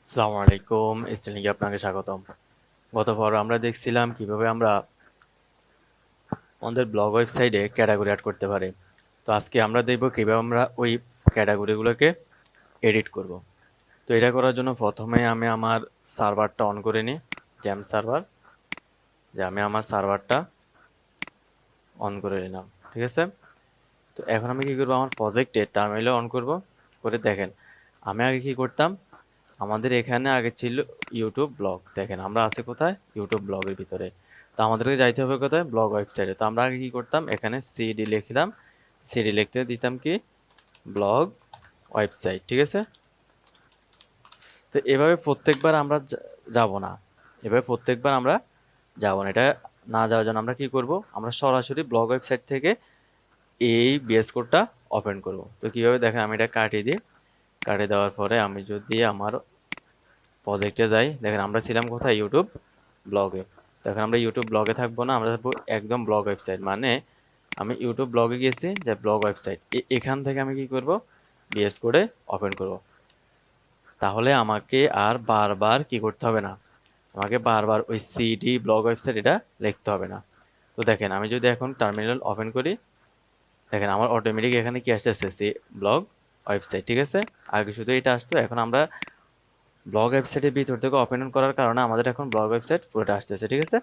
আসসালামু আলাইকুম, স্টেলিংয়ে আপনাকে স্বাগতম। গত পর্বে আমরা দেখছিলাম কিভাবে আমরা আমাদের ব্লগ ওয়েবসাইটে ক্যাটাগরি অ্যাড করতে পারি। তো আজকে আমরা দেখব কিভাবে আমরা ওই ক্যাটাগরিগুলোকে এডিট করব। তো এটা করার জন্য প্রথমে আমি আমার সার্ভারটা অন করে নিই, জ্যাম সার্ভার। যে আমি আমার সার্ভারটা অন করে নিলাম, ঠিক আছে। তো এখন আমি কি করব, আমার প্রজেক্টে টার্মিনালে অন করব। করে দেখেন, আমি আগে কি করতাম, আমাদের এখানে আগে ছিল ইউটিউব ব্লগ। দেখেন আমরা আছি কোথায়, ইউটিউব ব্লগের ভিতরে। তো আমাদেরকে যাইতে হবে কোথায়, ব্লগ ওয়েবসাইটে। তো আমরা আগে কি করতাম, এখানে সিডি লিখতাম, সিডি লিখতে দিতাম কি, ব্লগ ওয়েবসাইট, ঠিক আছে। তো এভাবে প্রত্যেকবার আমরা যাব না, এভাবে প্রত্যেকবার আমরা যাব না। এটা না যাওয়ার জন্য আমরা কি করব, আমরা সরাসরি ব্লগ ওয়েবসাইট থেকে এই বিএস কোডটা ওপেন করব। তো কীভাবে দেখেন, আমি এটা কাটিয়ে দিই। কাটিয়ে দেওয়ার পরে আমি যদি আমার প্রজেক্টে যাই, দেখেন আমরা ছিলাম কোথায়, ইউটিউব ব্লগে। দেখেন আমরা ইউটিউব ব্লগে থাকবো না, আমরা থাকবো একদম ব্লগ ওয়েবসাইট। মানে আমি ইউটিউব ব্লগে গেছি, যে ব্লগ ওয়েবসাইট, এখান থেকে আমি কি করব, বিএস কোডে ওপেন করব। তাহলে আমাকে আর বারবার কি করতে হবে না, আমাকে বারবার ওই সিডি ব্লগ ওয়েবসাইট এটা লিখতে হবে না। তো দেখেন আমি যদি এখন টার্মিনাল ওপেন করি, দেখেন আমার অটোমেটিক এখানে কি আসতেছে, সি ব্লগ ওয়েবসাইট, ঠিক আছে। আগে শুধু এটা আসতো, এখন আমরা ব্লগ ওয়েবসাইটের ভিতর থেকে ওপেন করার কারণে আমাদের এখন ব্লগ ওয়েবসাইট পুরোটা আসতেছে, ঠিক আছে।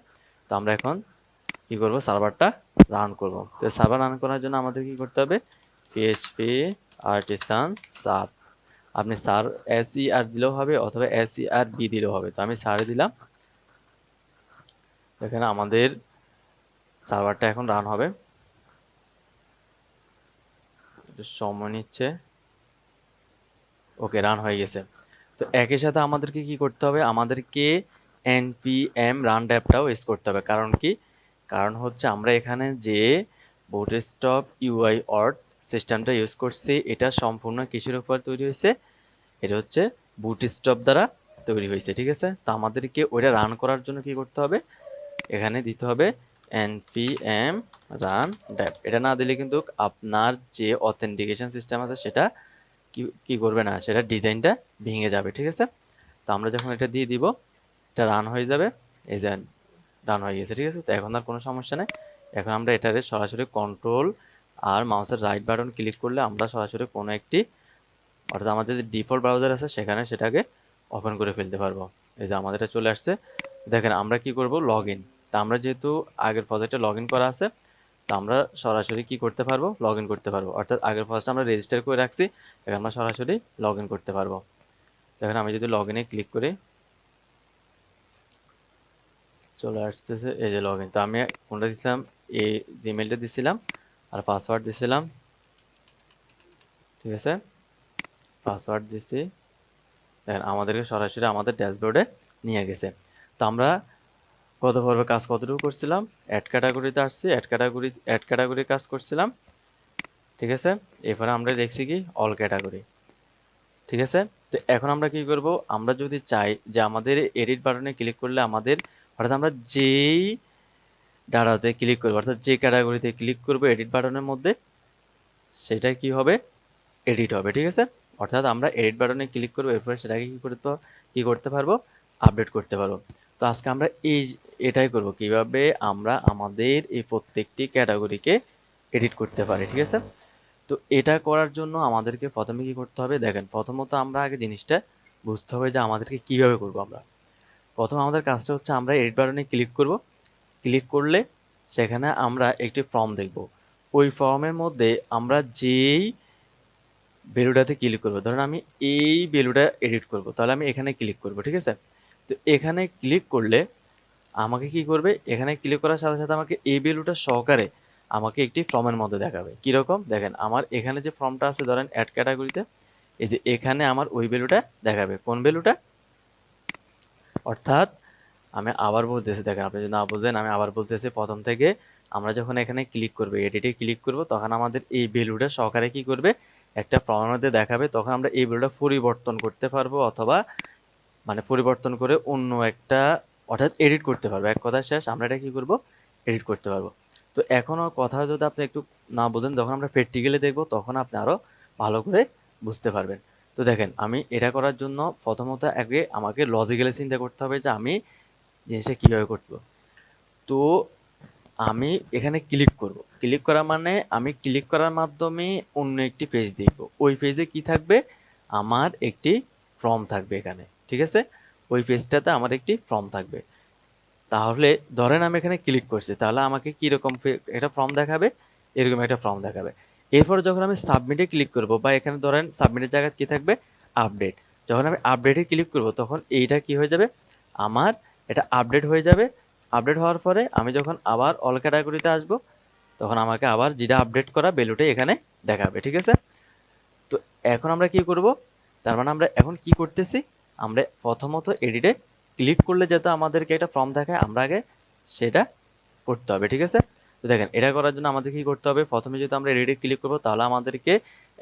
তো আমরা এখন কি করব, সার্ভারটা রান করব। তো সার্ভার রান করার জন্য আমাদের কি করতে হবে, পিএইচপি আর্টিসান সাব। আপনি সার SER দিলেও হবে অথবা SERB দিলেও হবে। তো আমি সার দিলাম। এখানে আমাদের সার্ভারটা এখন রান হবে, একটু সময় নিচ্ছে। ওকে, রান হয়ে গেছে। তো একই সাথে আমাদেরকে কি করতে হবে, আমাদেরকে npm রান ড্যাপটাও ইউজ করতে হবে। কারণ কি, কারণ হচ্ছে আমরা এখানে যে বুটস্ট্র্যাপ ইউআই অর্ট সিস্টেমটা ইউজ করছি, এটা সম্পূর্ণ কিসের উপর তৈরি হয়েছে, এটা হচ্ছে বুটস্ট্র্যাপ দ্বারা তৈরি হয়েছে, ঠিক আছে। তো আমাদেরকে ওইটা রান করার জন্য কি করতে হবে, এখানে দিতে হবে npm রান ড্যাপ। এটা না দিলে কিন্তু আপনার যে অথেন্টিকেশন সিস্টেম আছে সেটা কি কি করবে না, সেটা ডিজাইনটা ভেঙে যাবে, ঠিক আছে। তো আমরা যখন এটা দিয়ে দিব, এটা রান হয়ে যাবে। এই যে রান হয়ে গেছে, ঠিক আছে। তো এখন আর কোনো সমস্যা নেই। এখন আমরা এটারে সরাসরি কন্ট্রোল আর মাউসের রাইট বাটন ক্লিক করলে আমরা সরাসরি কোনো একটি, অর্থাৎ আমাদের যে ডিফল্ট ব্রাউজার আছে সেখানে সেটাকে ওপেন করে ফেলতে পারবো। এই যে আমাদের এটা চলে আসছে। দেখেন আমরা কি করব, লগ ইন। তা আমরা যেহেতু আগের প্রজেক্টে লগ ইন করা আছে, তো আমরা সরাসরি কি করতে পারবো, লগ ইন করতে পারবো। অর্থাৎ আগের প্রজেক্টে আমরা রেজিস্টার করে রাখছি, এখন আমরা সরাসরি লগ ইন করতে পারবো। দেখেন আমি যদি লগ ইনে ক্লিক করি, চলে আসতেছে এই যে লগ ইন। তো আমি কোনটা দিছিলাম, এই জিমেলটা দিছিলাম আর পাসওয়ার্ড দিছিলাম, ঠিক আছে। পাসওয়ার্ড দিছি, দেখেন আমাদেরকে সরাসরি আমাদের ড্যাশবোর্ডে নিয়ে গেছে। তো আমরা গত পর্বে কাজ কতটুকু করছিলাম, অ্যাড ক্যাটাগরিতে আসছি, অ্যাড ক্যাটাগরি কাজ করছিলাম, ঠিক আছে। এরপরে আমরা দেখছি কি, অল ক্যাটাগরি, ঠিক আছে। তো এখন আমরা কি করব, আমরা যদি চাই যে আমাদের এডিট বাটনে ক্লিক করলে আমাদের, অর্থাৎ আমরা যেই ডাটাতে ক্লিক করবো, অর্থাৎ যে ক্যাটাগরিতে ক্লিক করবো এডিট বাটনের মধ্যে, সেটা কি হবে, এডিট হবে, ঠিক আছে। অর্থাৎ আমরা এডিট বাটনে ক্লিক করবো, এরপরে সেটাকে কি করতে পারবো, আপডেট করতে পারবো। তো আজকে আমরা এটাই করব, কিভাবে আমরা আমাদের এই প্রত্যেকটি ক্যাটাগরিকে এডিট করতে পারি, ঠিক আছে। তো এটা করার জন্য আমাদেরকে প্রথমে কি করতে হবে, দেখেন প্রথমত আমরা আগে জিনিসটা বুঝতে হবে যে আমাদেরকে কিভাবে করব। আমরা প্রথম আমাদের কাজটা হচ্ছে, আমরা এডিট বাটনে ক্লিক করব। ক্লিক করলে সেখানে আমরা একটি ফর্ম দেখব। ওই ফর্মের মধ্যে আমরা যেই ভ্যালুটাতে ক্লিক করব, ধরুন আমি এই ভ্যালুটা এডিট করব, তাহলে আমি এখানে ক্লিক করব, ঠিক আছে। তো এখানে ক্লিক করলে আমাকে কি করবে, এখানে ক্লিক করার সাথে সাথে আমাকে এই ভ্যালুটা সহকারে আমাকে একটি ফর্মের মধ্যে দেখাবে। কীরকম, দেখেন আমার এখানে যে ফর্মটা আছে, ধরেন অ্যাড ক্যাটাগরিতে, এই যে এখানে আমার ওই ভ্যালুটা দেখাবে। কোন ভ্যালুটা, অর্থাৎ আমি আবার বলতেছি, দেখেন আপনি যদি না বুঝেন আমি আবার বলতেছি প্রথম থেকে। আমরা যখন এখানে ক্লিক করবো, এডিটে ক্লিক করব, তখন আমাদের এই ভ্যালুটা সহকারে কি করবে, একটা ফর্মের মধ্যে দেখাবে। তখন আমরা এই ভ্যালুটা পরিবর্তন করতে পারবো, অথবা মানে পরিবর্তন করে অন্য একটা, অর্থাৎ এডিট করতে পারবো। এক কথা শেষ, আমরা এটা কি করব, এডিট করতে পারবো। তো এখনও কথা যদি আপনি একটু না বোঝেন, যখন আমরা প্র্যাকটিক্যালি দেখবো তখন আপনি আরও ভালো করে বুঝতে পারবেন। তো তো দেখেন আমি এটা করার জন্য প্রথমত আগে আমাকে লজিক্যালি চিন্তা করতে হবে যে আমি জিনিসটা কীভাবে করব। তো আমি এখানে ক্লিক করব, ক্লিক করা মানে আমি ক্লিক করার মাধ্যমে অন্য একটি পেজ দেখব। ওই পেজে কি থাকবে, আমার একটি ফর্ম থাকবে এখানে, ঠিক আছে। ওই পেজটাতে আমার একটি ফর্ম থাকবে। তাহলে ধরেন আমি এখানে ক্লিক করছি, তাহলে আমাকে কীরকম একটা ফর্ম দেখাবে, এরকম একটা ফর্ম দেখাবে। এরপর যখন আমি সাবমিটে ক্লিক করব, বা এখানে ধরেন সাবমিটের জায়গায় কি থাকবে, আপডেট। যখন আমি আপডেটে ক্লিক করব তখন এইটা কি হয়ে যাবে, আমার এটা আপডেট হয়ে যাবে। আপডেট হওয়ার পরে আমি যখন আবার অল ক্যাটাগরিতে আসব, তখন আমাকে আবার যেটা আপডেট করা ভ্যালুটাই এখানে দেখাবে, ঠিক আছে। তো এখন আমরা কি করব, তার মানে আমরা এখন কি করতেছি, আমরা প্রথমত এডিটে ক্লিক করলে যাতে আমাদেরকে একটা ফর্ম দেখায়, আমরা আগে সেটা করতে হবে, ঠিক আছে। তো দেখেন এটা করার জন্য আমাদের কি করতে হবে, প্রথমে যদি আমরা এডিটে ক্লিক করব তাহলে আমাদেরকে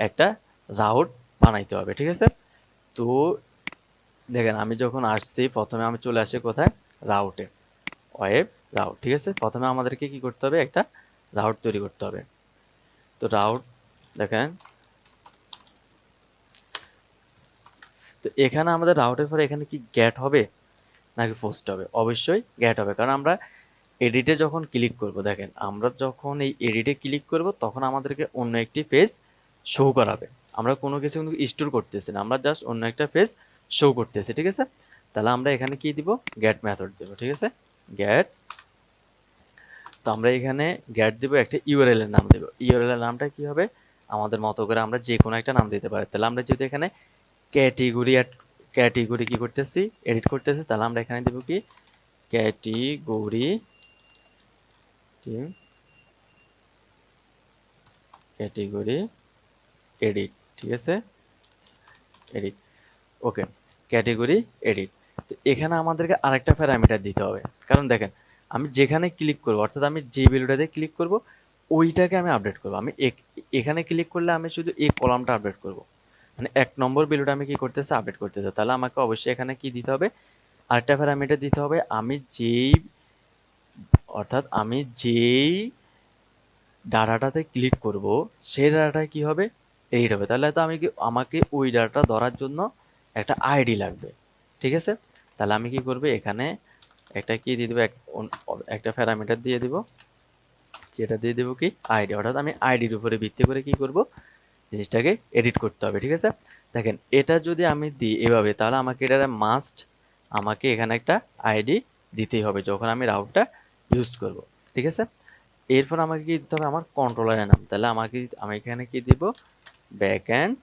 একটা রাউট বানাইতে হবে, ঠিক আছে। তো দেখেন আমি যখন আসছি, প্রথমে আমি চলে আসি কোথায়, রাউটে, ওয়েব রাউট, ঠিক আছে। প্রথমে আমাদেরকে কি করতে হবে, একটা রাউট তৈরি করতে হবে। তো রাউট দেখেন, তো এখানে আমাদের রাউটের পরে এখানে কি গেট হবে নাকি পোস্ট হবে, অবশ্যই গেট হবে, কারণ আমরা এডিটে যখন ক্লিক করব, দেখেন আমরা যখন এই এডিটে ক্লিক করব তখন আমাদেরকে অন্য একটি পেজ শো করাবে। আমরা কোনো কিছু কিন্তু স্টোর করতেছি না, আমরা জাস্ট অন্য একটা পেজ শো করতেছি, ঠিক আছে। তাহলে আমরা এখানে কি দিব, গেট মেথড দেব, ঠিক আছে, গেট। তো আমরা এখানে গেট দিব, একটা ইউআরএল এর নাম দেব। ইউআরএল এর নামটা কি হবে, আমাদের মতো করে আমরা যে কোনো একটা নাম দিতে পারি। তাহলে আমরা যেহেতু এখানে ক্যাটেগরি কি করতেছি, এডিট করতেছি, তাহলে আমরা এখানে দেব কি, ক্যাটেগরি ক্যাটেগরি এডিট, ঠিক আছে, এডিট, ওকে, ক্যাটেগরি এডিট। তো এখানে আমাদেরকে আরেকটা প্যারামিটার দিতে হবে, কারণ দেখেন আমি যেখানে ক্লিক করব, অর্থাৎ আমি যে ভ্যালুটাতে ক্লিক করব ওইটাকে আমি আপডেট করব। আমি এখানে ক্লিক করলে আমি শুধু এই কলামটা আপডেট করব, মানে 1 নম্বর ভ্যালুটা আমি কি করতেছি, আপডেট করতেছি। তাহলে আমাকে অবশ্যই এখানে কি দিতে হবে, আরেকটা প্যারামিটার দিতে হবে, আমি যেই ডাটাটাতে ক্লিক করব সেই ডাটাটায় কি হবে, এডিট হবে। তাহলে তো আমাকে ওই ডাটা ধরার জন্য একটা আইডি লাগবে, ঠিক আছে। তাহলে আমি কি করব, এখানে একটা কি দিয়ে দেবো, একটা প্যারামিটার দিয়ে দিব, যেটা দিয়ে দেবো কি, আইডি। অর্থাৎ আমি আইডির উপরে ভিত্তি করে কি করব, জিনিসটাকে এডিট করতে হবে, ঠিক আছে। দেখেন এটা যদি আমি দিই এভাবে, তাহলে আমাকে এটা আমাকে এখানে একটা আইডি দিতেই হবে যখন আমি রাউটটা ইউজ করব, ঠিক আছে। এরপর আমাকে কি দিতে হবে, আমার কন্ট্রোলারের নাম। তাহলে আমি এখানে কি দিব, ব্যাকএন্ড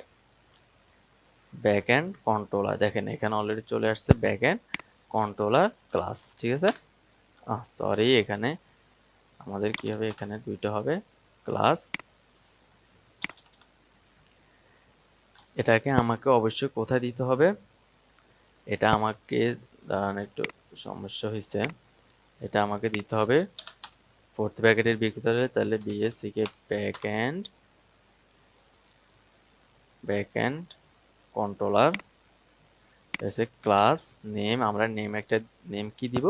কন্ট্রোলার। দেখেন এখানে অলরেডি চলে আসছে ব্যাকএন্ড কন্ট্রোলার ক্লাস, ঠিক আছে। সরি, এখানে আমাদের কি হবে, এখানে দুইটা হবে ক্লাস। এটাকে আমাকে অবশ্যই কোথায় দিতে হবে, এটা আমাকে, দাঁড়ান একটু সমস্যা হয়েছে, এটা আমাকে দিতে হবে ফোর্থ ব্র্যাকেটের ভিতরে। তাহলে বিএসসিকে ব্যাকএন্ড কন্ট্রোলার এসে ক্লাস নেম, আমরা একটা নেম কি দিব,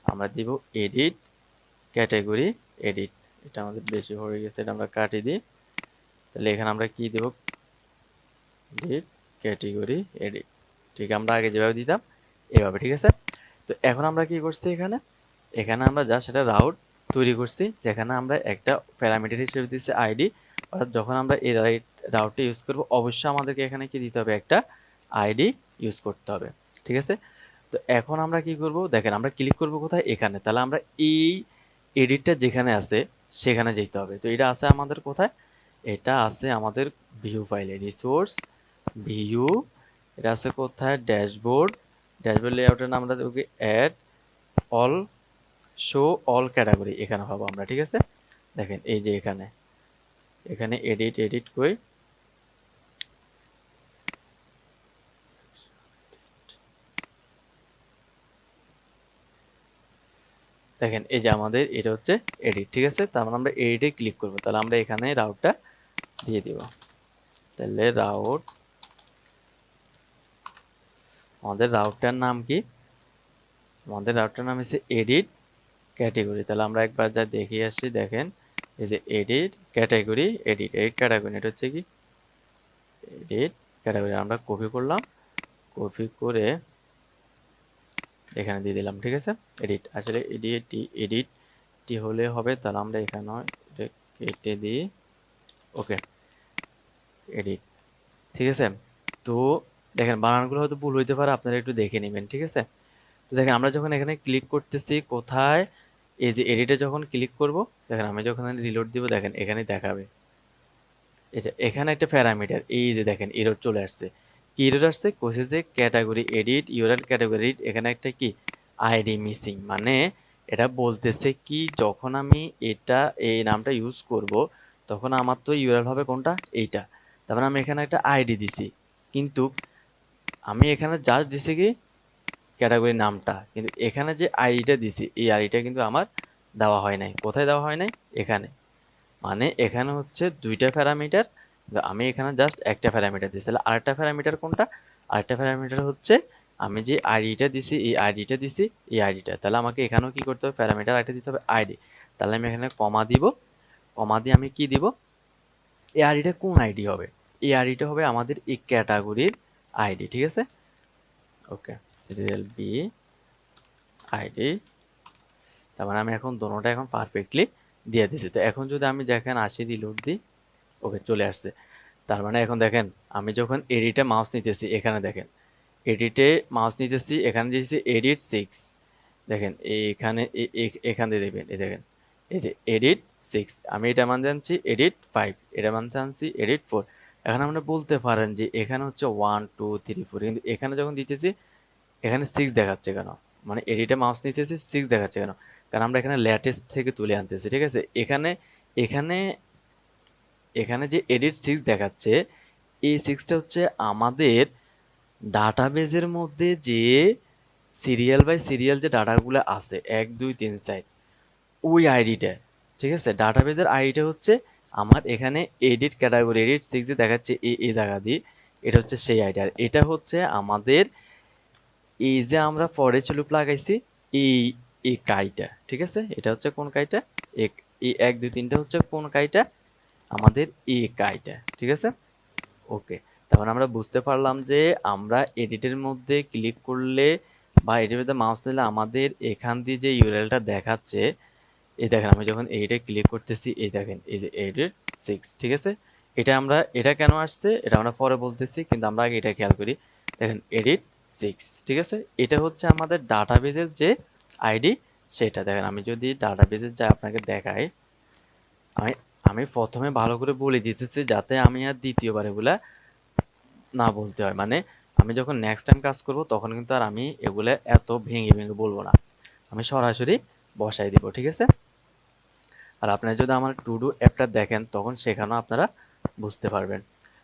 আমরা দিব এডিট ক্যাটাগরি এডিট। এটা আমাদের বেশি হয়ে গেছে, এটা আমরা কাটিয়ে দিই। তাহলে এখানে আমরা কি দেব, এডিট ক্যাটাগরি এডিট, ঠিক আমরা আগে যেভাবে দিতাম এভাবে, ঠিক আছে। তো এখন আমরা কি করছি, এখানে আমরা জাস্ট একটা রাউট তৈরি করছি, যেখানে আমরা একটা প্যারামিটার হিসেবে দিচ্ছি আইডি। অর্থাৎ যখন আমরা এই রাউটটা ইউজ করব অবশ্যই আমাদেরকে এখানে কি দিতে হবে, একটা আইডি ইউজ করতে হবে, ঠিক আছে। তো এখন আমরা কি করব, দেখেন আমরা ক্লিক করব কোথায়, এখানে। তাহলে আমরা এই এডিটটা যেখানে আছে সেখানে যেতে হবে। তো এটা আছে আমাদের কোথায়, এটা আছে আমাদের ভিউ ফাইলে, রিসোর্স ভিউ, এটা আছে কোথায়, ড্যাশবোর্ড লেআউটের নাম আমরা দেবো কি, add all show all category, এখানে পাবো আমরা, ঠিক আছে। দেখেন এই যে এখানে এডিট কই, দেখেন এই যে আমাদের এটা হচ্ছে এডিট, ঠিক আছে। তার মানে আমরা এডিটে ক্লিক করব, তাহলে আমরা এখানে রাউটটা দিয়ে দিব। তাহলে আমাদের রাউটটার নাম কি, আমাদের রাউটটার নাম হচ্ছে এডিট ক্যাটাগরি। তাহলে আমরা একবার যা দেখিয়ে আসছি, দেখেন এই যে এডিট ক্যাটাগরি এডিট ক্যাটাগরি, এটা হচ্ছে কি এডিট ক্যাটাগরি আমরা কপি করলাম, কপি করে এখানে দিয়ে দিলাম। ঠিক আছে, এডিট, আসলে এডিটটি হলে হবে, তাহলে আমরা এখানে এটা কেটে দিই। ওকে, এডিট। ঠিক আছে, তো দেখেন বানানগুলো হয়তো ভুল হইতে পারে, আপনারা একটু দেখে নেবেন। ঠিক আছে, তো দেখেন আমরা যখন এখানে ক্লিক করতেছি কোথায়, এই যে এডিটে যখন ক্লিক করব, দেখেন আমি যখন রিলোড দিব, দেখেন এখানে দেখাবে এই যে এখানে একটা প্যারামিটার, এই যে দেখেন এরর চলে আসছে। কি এরর আসছে, কোসে যে category edit URL category edit, এখানে একটা কি আইডি মিসিং, মানে এটা বলতেছে কি যখন আমি এটা এই নামটা ইউজ করব তখন আমার তো ইউআরএল হবে কোনটা, এইটা। তার মানে আমি এখানে একটা আইডি দিছি, কিন্তু আমি এখানে জাস্ট দিছি কি ক্যাটাগরি নামটা, কিন্তু এখানে যে আইডিটা দিছি এই আইডিটা কিন্তু আমার দেওয়া হয় নাই। কোথায় দেওয়া হয় নাই, এখানে। মানে এখানে হচ্ছে দুইটা প্যারামিটার, আমি এখানে জাস্ট একটা প্যারামিটার দিছি। তাহলে আরেকটা প্যারামিটার কোনটা, আরেকটা প্যারামিটার হচ্ছে আমি যে আইডিটা দিছি এই আইডিটা দিছি, এই আইডিটা। তাহলে আমাকে এখানেও কি করতে হবে, প্যারামিটার আইডি দিতে হবে, আইডি। তাহলে আমি এখানে কমা দিব, কমা দিয়ে আমি কি দিব, এই আইডিটা কোন আইডি হবে, এই আইডিটা হবে আমাদের এই ক্যাটাগরির আইডি। ঠিক আছে, ওকে, রিয়েল বি আইডি। তার মানে আমি এখন দোনোটা এখন পারফেক্টলি দিয়ে দিছি। তো এখন যদি আমি দেখেন আসি রিলোড দিই, ওকে চলে আসছে। তার মানে এখন দেখেন আমি যখন এডিটে মাউস নিতেছি, এখানে দেখেন এডিটে মাউস নিতেছি, এখানে দিয়েছি এডিট 6, দেখেন এইখানে এখান দিয়ে দেখবেন, এই দেখেন এই যে এডিট 6, আমি এটা মান জানছি এডিট 5, এটা মান জানছি এডিট 4। এখন আমরা বলতে পারেন যে এখানে হচ্ছে 1 2 3 4, কিন্তু এখানে যখন দিতেছি এখানে 6 দেখাচ্ছে কেন, মানে এডিটে মাউস নিতেছি 6 দেখাচ্ছে কেন, কারণ আমরা এখানে লেটেস্ট থেকে তুলে আনতেছি। ঠিক আছে, এখানে এখানে এখানে যে এডিট 6 দেখাচ্ছে, এই 6টা হচ্ছে আমাদের ডাটাবেজের মধ্যে যে সিরিয়াল বাই সিরিয়াল যে ডাটাগুলো আছে 1 2 3 4, ওই আইডিটা। ঠিক আছে, ডাটাবেজের আইডিটা হচ্ছে আমার এখানে এডিট ক্যাটাগরি এডিট 6 যে দেখাচ্ছে এই জায়গা দিয়ে, এটা হচ্ছে সেই আইডি। আর এটা হচ্ছে আমাদের এই যে আমরা ফরেচ লুপ লাগাইছি এই এই কাইটা। ঠিক আছে, এটা হচ্ছে কোন কাইটা, এই 1 2 3টা হচ্ছে কোন কাইটা, আমাদের এই কাইটা। ঠিক আছে, ওকে। তারপর আমরা বুঝতে পারলাম যে আমরা এডিটের মধ্যে ক্লিক করলে বা এডিটের মধ্যে মাউস নিলে আমাদের এখান দিয়ে যে ইউআরএলটা দেখাচ্ছে, এই দেখেন আমি যখন এইটা ক্লিক করতেছি, এই দেখেন এই যে এডিট 6। ঠিক আছে, এটা আমরা এটা কেন আসছে এটা আমরা পরে বলতেছি, কিন্তু আমরা আগে এটা খেয়াল করি। দেখেন এডিট 6। ঠিক আছে, এটা হচ্ছে আমাদের ডাটাবেজের যে আইডি সেটা। দেখেন আমি যদি ডাটাবেজের যা আপনাকে দেখাই, আমি আমি প্রথমে ভালো করে বলে দিতেছি যাতে আমি আর দ্বিতীয়বার এগুলা না বলতে হয়। মানে আমি যখন নেক্সট টাইম কাজ করব তখন কিন্তু আর আমি এগুলা এত ভেঙে ভেঙে বলবো না, আমি সরাসরি বসাই দিব। ঠিক আছে, আর আপনারা যদি আমার টু ডু অ্যাপটা দেখেন তখন সেখানেও আপনারা বুঝতে পারবেন।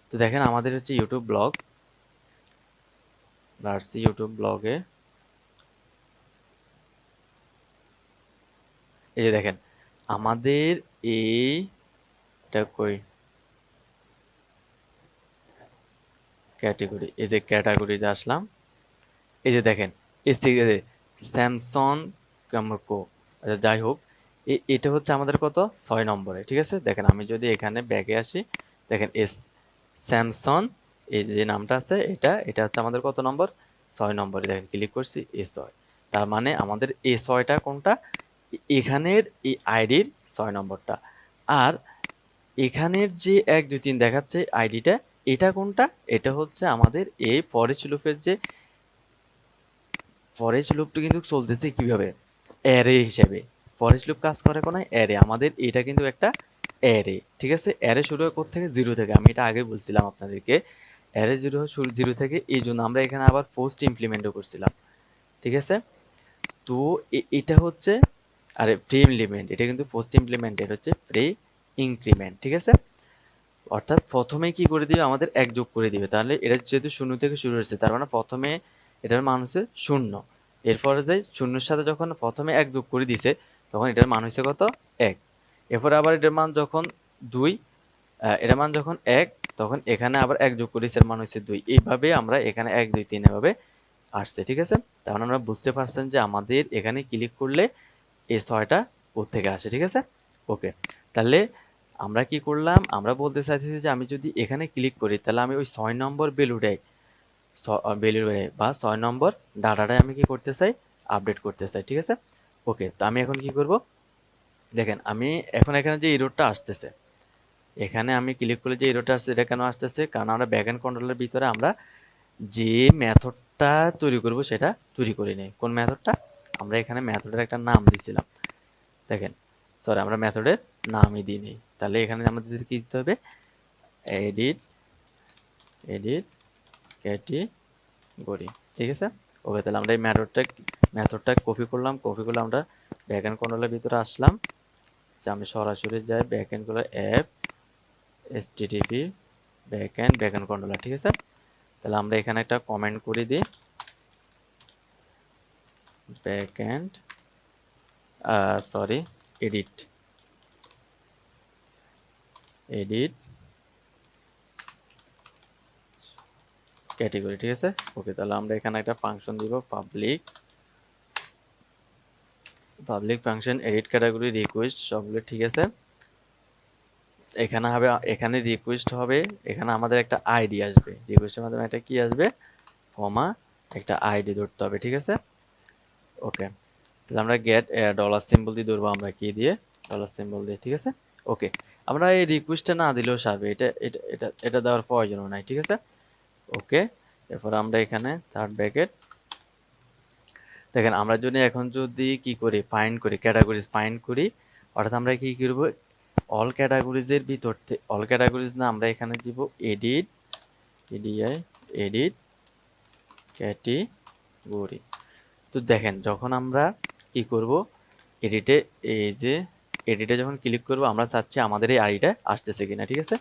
তো দেখেন আমাদের হচ্ছে ইউটিউব ব্লগ, লার্সি ইউটিউব ব্লগে এই যে দেখেন আমাদের এইটা কই ক্যাটাগরি, এই যে ক্যাটাগরিতে আসলাম, এই যে দেখেন স্যামসং কামরকো, আচ্ছা যাই হোক, এটা হচ্ছে আমাদের কত 6 নম্বরে। ঠিক আছে, দেখেন আমি যদি এখানে ব্যাকে আসি, দেখেন স্যামসং এই যে নামটা আছে এটা এটা হচ্ছে আমাদের কত নম্বর, 6 নম্বরে। দেখেন ক্লিক করছি A6, তার মানে আমাদের A6টা কোনটা, এখানের এই আইডির 6 নম্বরটা। আর এখানের যে 1 2 3 দেখাচ্ছে আইডিটা, এটা কোনটা, এটা হচ্ছে আমাদের এই ফরেচ লুপের যে ফরেচ লুপটা কিন্তু চলতেছে কিভাবে, অ্যারে হিসেবে। ফরেচ লুপ কাজ করে কোন অ্যারে, আমাদের এটা কিন্তু একটা অ্যারে। ঠিক আছে, অ্যারে শুরু হয় থেকে 0 থেকে, আমি এটা আগে বলছিলাম আপনাদেরকে, অ্যারে জিরো থেকে, এই জন্য আমরা এখানে আবার পোস্ট ইমপ্লিমেন্টও করছিলাম। ঠিক আছে, তো এটা হচ্ছে, আরে প্রি ইমপ্লিমেন্ট, এটা কিন্তু পোস্ট ইমপ্লিমেন্ট, এটা হচ্ছে প্রি ইনক্রিমেন্ট। ঠিক আছে, অর্থাৎ প্রথমে কি করে দিবে, আমাদের 1 যোগ করে দিবে। তাহলে এটা যেহেতু 0 থেকে শুরু হয়েছে, তার মানে প্রথমে এটার মান হচ্ছে 0, এরপরে যাই 0-এর সাথে যখন প্রথমে 1 যোগ করে দিছে তখন এটার মান হচ্ছে কত, 1। এরপরে আবার এটার মান যখন 2, এটার মান যখন 1, তখন এখানে আবার 1 যোগ করেছে, এর মান হচ্ছে 2। এইভাবে আমরা এখানে 1 2 3 এভাবে আসছে। ঠিক আছে, তার মানে আমরা বুঝতে পারছেন যে আমাদের এখানে ক্লিক করলে এই 6টা কোত্থেকে আসে। ঠিক আছে, ওকে। তাহলে আমরা কি করলাম, আমরা বলতে চাইছি যে আমি যদি এখানে ক্লিক করি তাহলে আমি ওই 6 নম্বর ভ্যালুটাই বা 6 নম্বর ডাটাটাই আমি কি করতে চাই, আপডেট করতে চাই। ঠিক আছে, ওকে। তো আমি এখন কি করব, দেখেন আমি এখন এখানে যে এররটা আসতেছে, এখানে আমি ক্লিক করলে যে এররটা আসছে, এটা কেন আসতেছে, কারণ আমরা ব্যাকএন্ড কন্ট্রোলের ভিতরে আমরা যে মেথডটা তৈরি করব সেটা তৈরি করি নাই। কোন মেথডটা, আমরা এখানে মেথডের একটা নাম দিয়েছিলাম, দেখেন সরি আমরা মেথডের নামই দিই নি। তাহলে এখানে আমাদের কি দিতে হবে, এডিট ক্যাটেগরি। ঠিক আছে, ওকে। তাহলে আমরা এই মেথডটা কপি করলাম, কপি করলে আমরা ব্যাকএন্ড কন্ট্রোলের ভিতরে আসলাম, যে আমি সরাসরি যাই backend control app এসটিটিপি backend controller. ঠিক আছে, তাহলে আমরা এখানে একটা কমেন্ট করে দিই, ব্যাকএন্ড সরি এডিট ক্যাটেগরি। ঠিক আছে, ওকে। তাহলে আমরা এখানে একটা ফাংশন দিব, public function edit category request সবগুলো। ঠিক আছে, এখানে রিকোয়েস্ট হবে, এখানে আমাদের একটা আইডি আসবে, রিকোয়েস্টের মাধ্যমে একটা কি আসবে, কমা একটা আইডি ধরতে হবে। ঠিক আছে, ওকে। তাহলে আমরা গেট ডলার সিম্বল দিয়ে ধরবো, আমরা কি দিয়ে, ডলার সিম্বল দিয়ে। ঠিক আছে, ওকে। আমরা এই রিকোয়েস্টটা না দিলেও সারবে, এটা এটা এটা এটা দেওয়ার প্রয়োজনও নাই। ঠিক আছে, ওকে। এরপর আমরা এখানে থার্ড ব্র্যাকেট, দেখেন আমরা যদি কি করি, ফাইন্ড করি, ক্যাটাগরিজ ফাইন্ড করি, অর্থাৎ আমরা কি করব, অল ক্যাটাগরিজের ভিতর থেকে, অল ক্যাটাগরিজ না, আমরা এখানে দিব এডিট ক্যাটেগরি। তো দেখেন যখন আমরা কি করব, এডিটে এই যে এডিটে যখন ক্লিক করব, আমরা চাচ্ছি আমাদের এই আইডিটা আসতেছে কিনা। ঠিক আছে,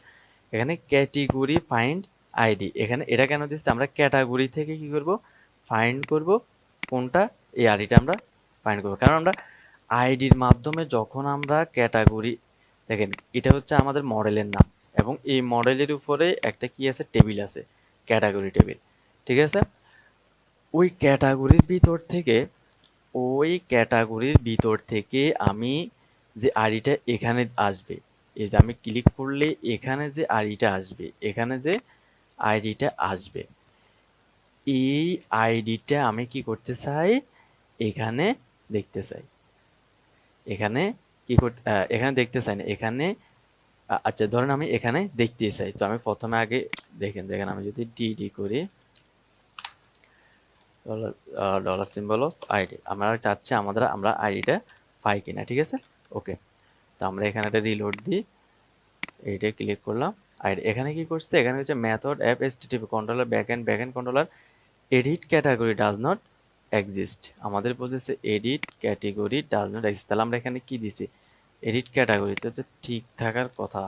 এখানে ক্যাটেগরি ফাইন্ড আইডি, এখানে এটা কেন দিচ্ছে, আমরা ক্যাটাগরি থেকে কি করব, ফাইন্ড করব কোনটা, এই আইডিটা আমরা ফাইন্ড করব। কারণ আমরা আইডির মাধ্যমে যখন আমরা ক্যাটাগরি, দেখেন এটা হচ্ছে আমাদের মডেলের নাম, এবং এই মডেলের উপরে একটা কি আছে, টেবিল আছে, ক্যাটাগরি টেবিল। ঠিক আছে, ওই ক্যাটাগরির ভিতর থেকে আমি যে আইডিটা এখানে আসবে, এই যে আমি ক্লিক করলে এখানে যে আইডিটা আসবে, এই আইডিটা আমি কি করতে চাই, এখানে দেখতে চাই। এখানে এখানে দেখতে চাই না, এখানে আচ্ছা ধরেন আমি এখানে দেখতে চাই। তো আমি প্রথমে আগে দেখেন আমি যদি ডিডি করি, ডলার সিম্বল অফ আইডি, আমরা চাচ্ছি আমরা আইডিটা পাই কিনা। ঠিক আছে, ওকে। তো আমরা এখানে একটা রিলোড দিই, এইটা ক্লিক করলাম, আইডি এখানে কি করছে, এখানে হচ্ছে method app এসটিটিপি controller backend controller edit category does not exist, আমাদের বলতেছে edit category does not exist. তাহলে আমরা এখানে কি দিছি, এডিট ক্যাটাগরিতে তো ঠিক থাকার কথা,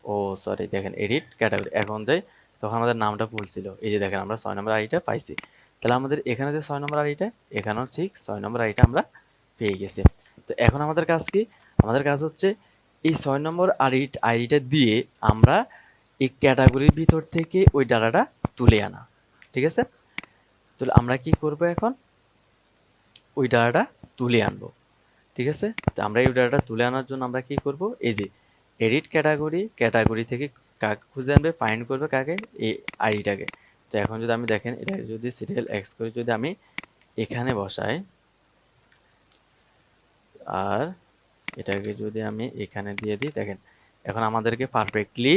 ও সরি, দেখেন এডিট ক্যাটাগরি, এখন যাই তখন আমাদের নামটা ভুল ছিল। এই যে দেখেন আমরা 6 নম্বর আইডিটা পাইছি। তাহলে আমাদের এখানে যে 6 নম্বর আইডিটা, এখানেও ঠিক 6 নম্বর আইডিটা আমরা পেয়ে গেছি। তো এখন আমাদের কাজ কি, আমাদের কাজ হচ্ছে এই 6 নম্বর আইডিটা দিয়ে আমরা এই ক্যাটাগরির ভিতর থেকে ওই ডাটাটা তুলে আনা। ঠিক আছে, তাহলে আমরা কি করব, এখন ওই ডাটাটা তুলে আনবো। ঠিক আছে, তো আমরা এই ডাটাটা তুলে আনার জন্য আমরা কি করব, এই যে এডিট ক্যাটাগরি থেকে কাকে খুঁজে আনবে, ফাইন্ড করবে কাকে, এই আইডিটাকে। তো এখন যদি আমি দেখেন, এটা যদি সিরিয়াল এক্স করে যদি আমি এখানে বসাই, আর এটাকে যদি আমি এখানে দিয়ে দিই, দেখেন এখন আমাদেরকে পারফেক্টলি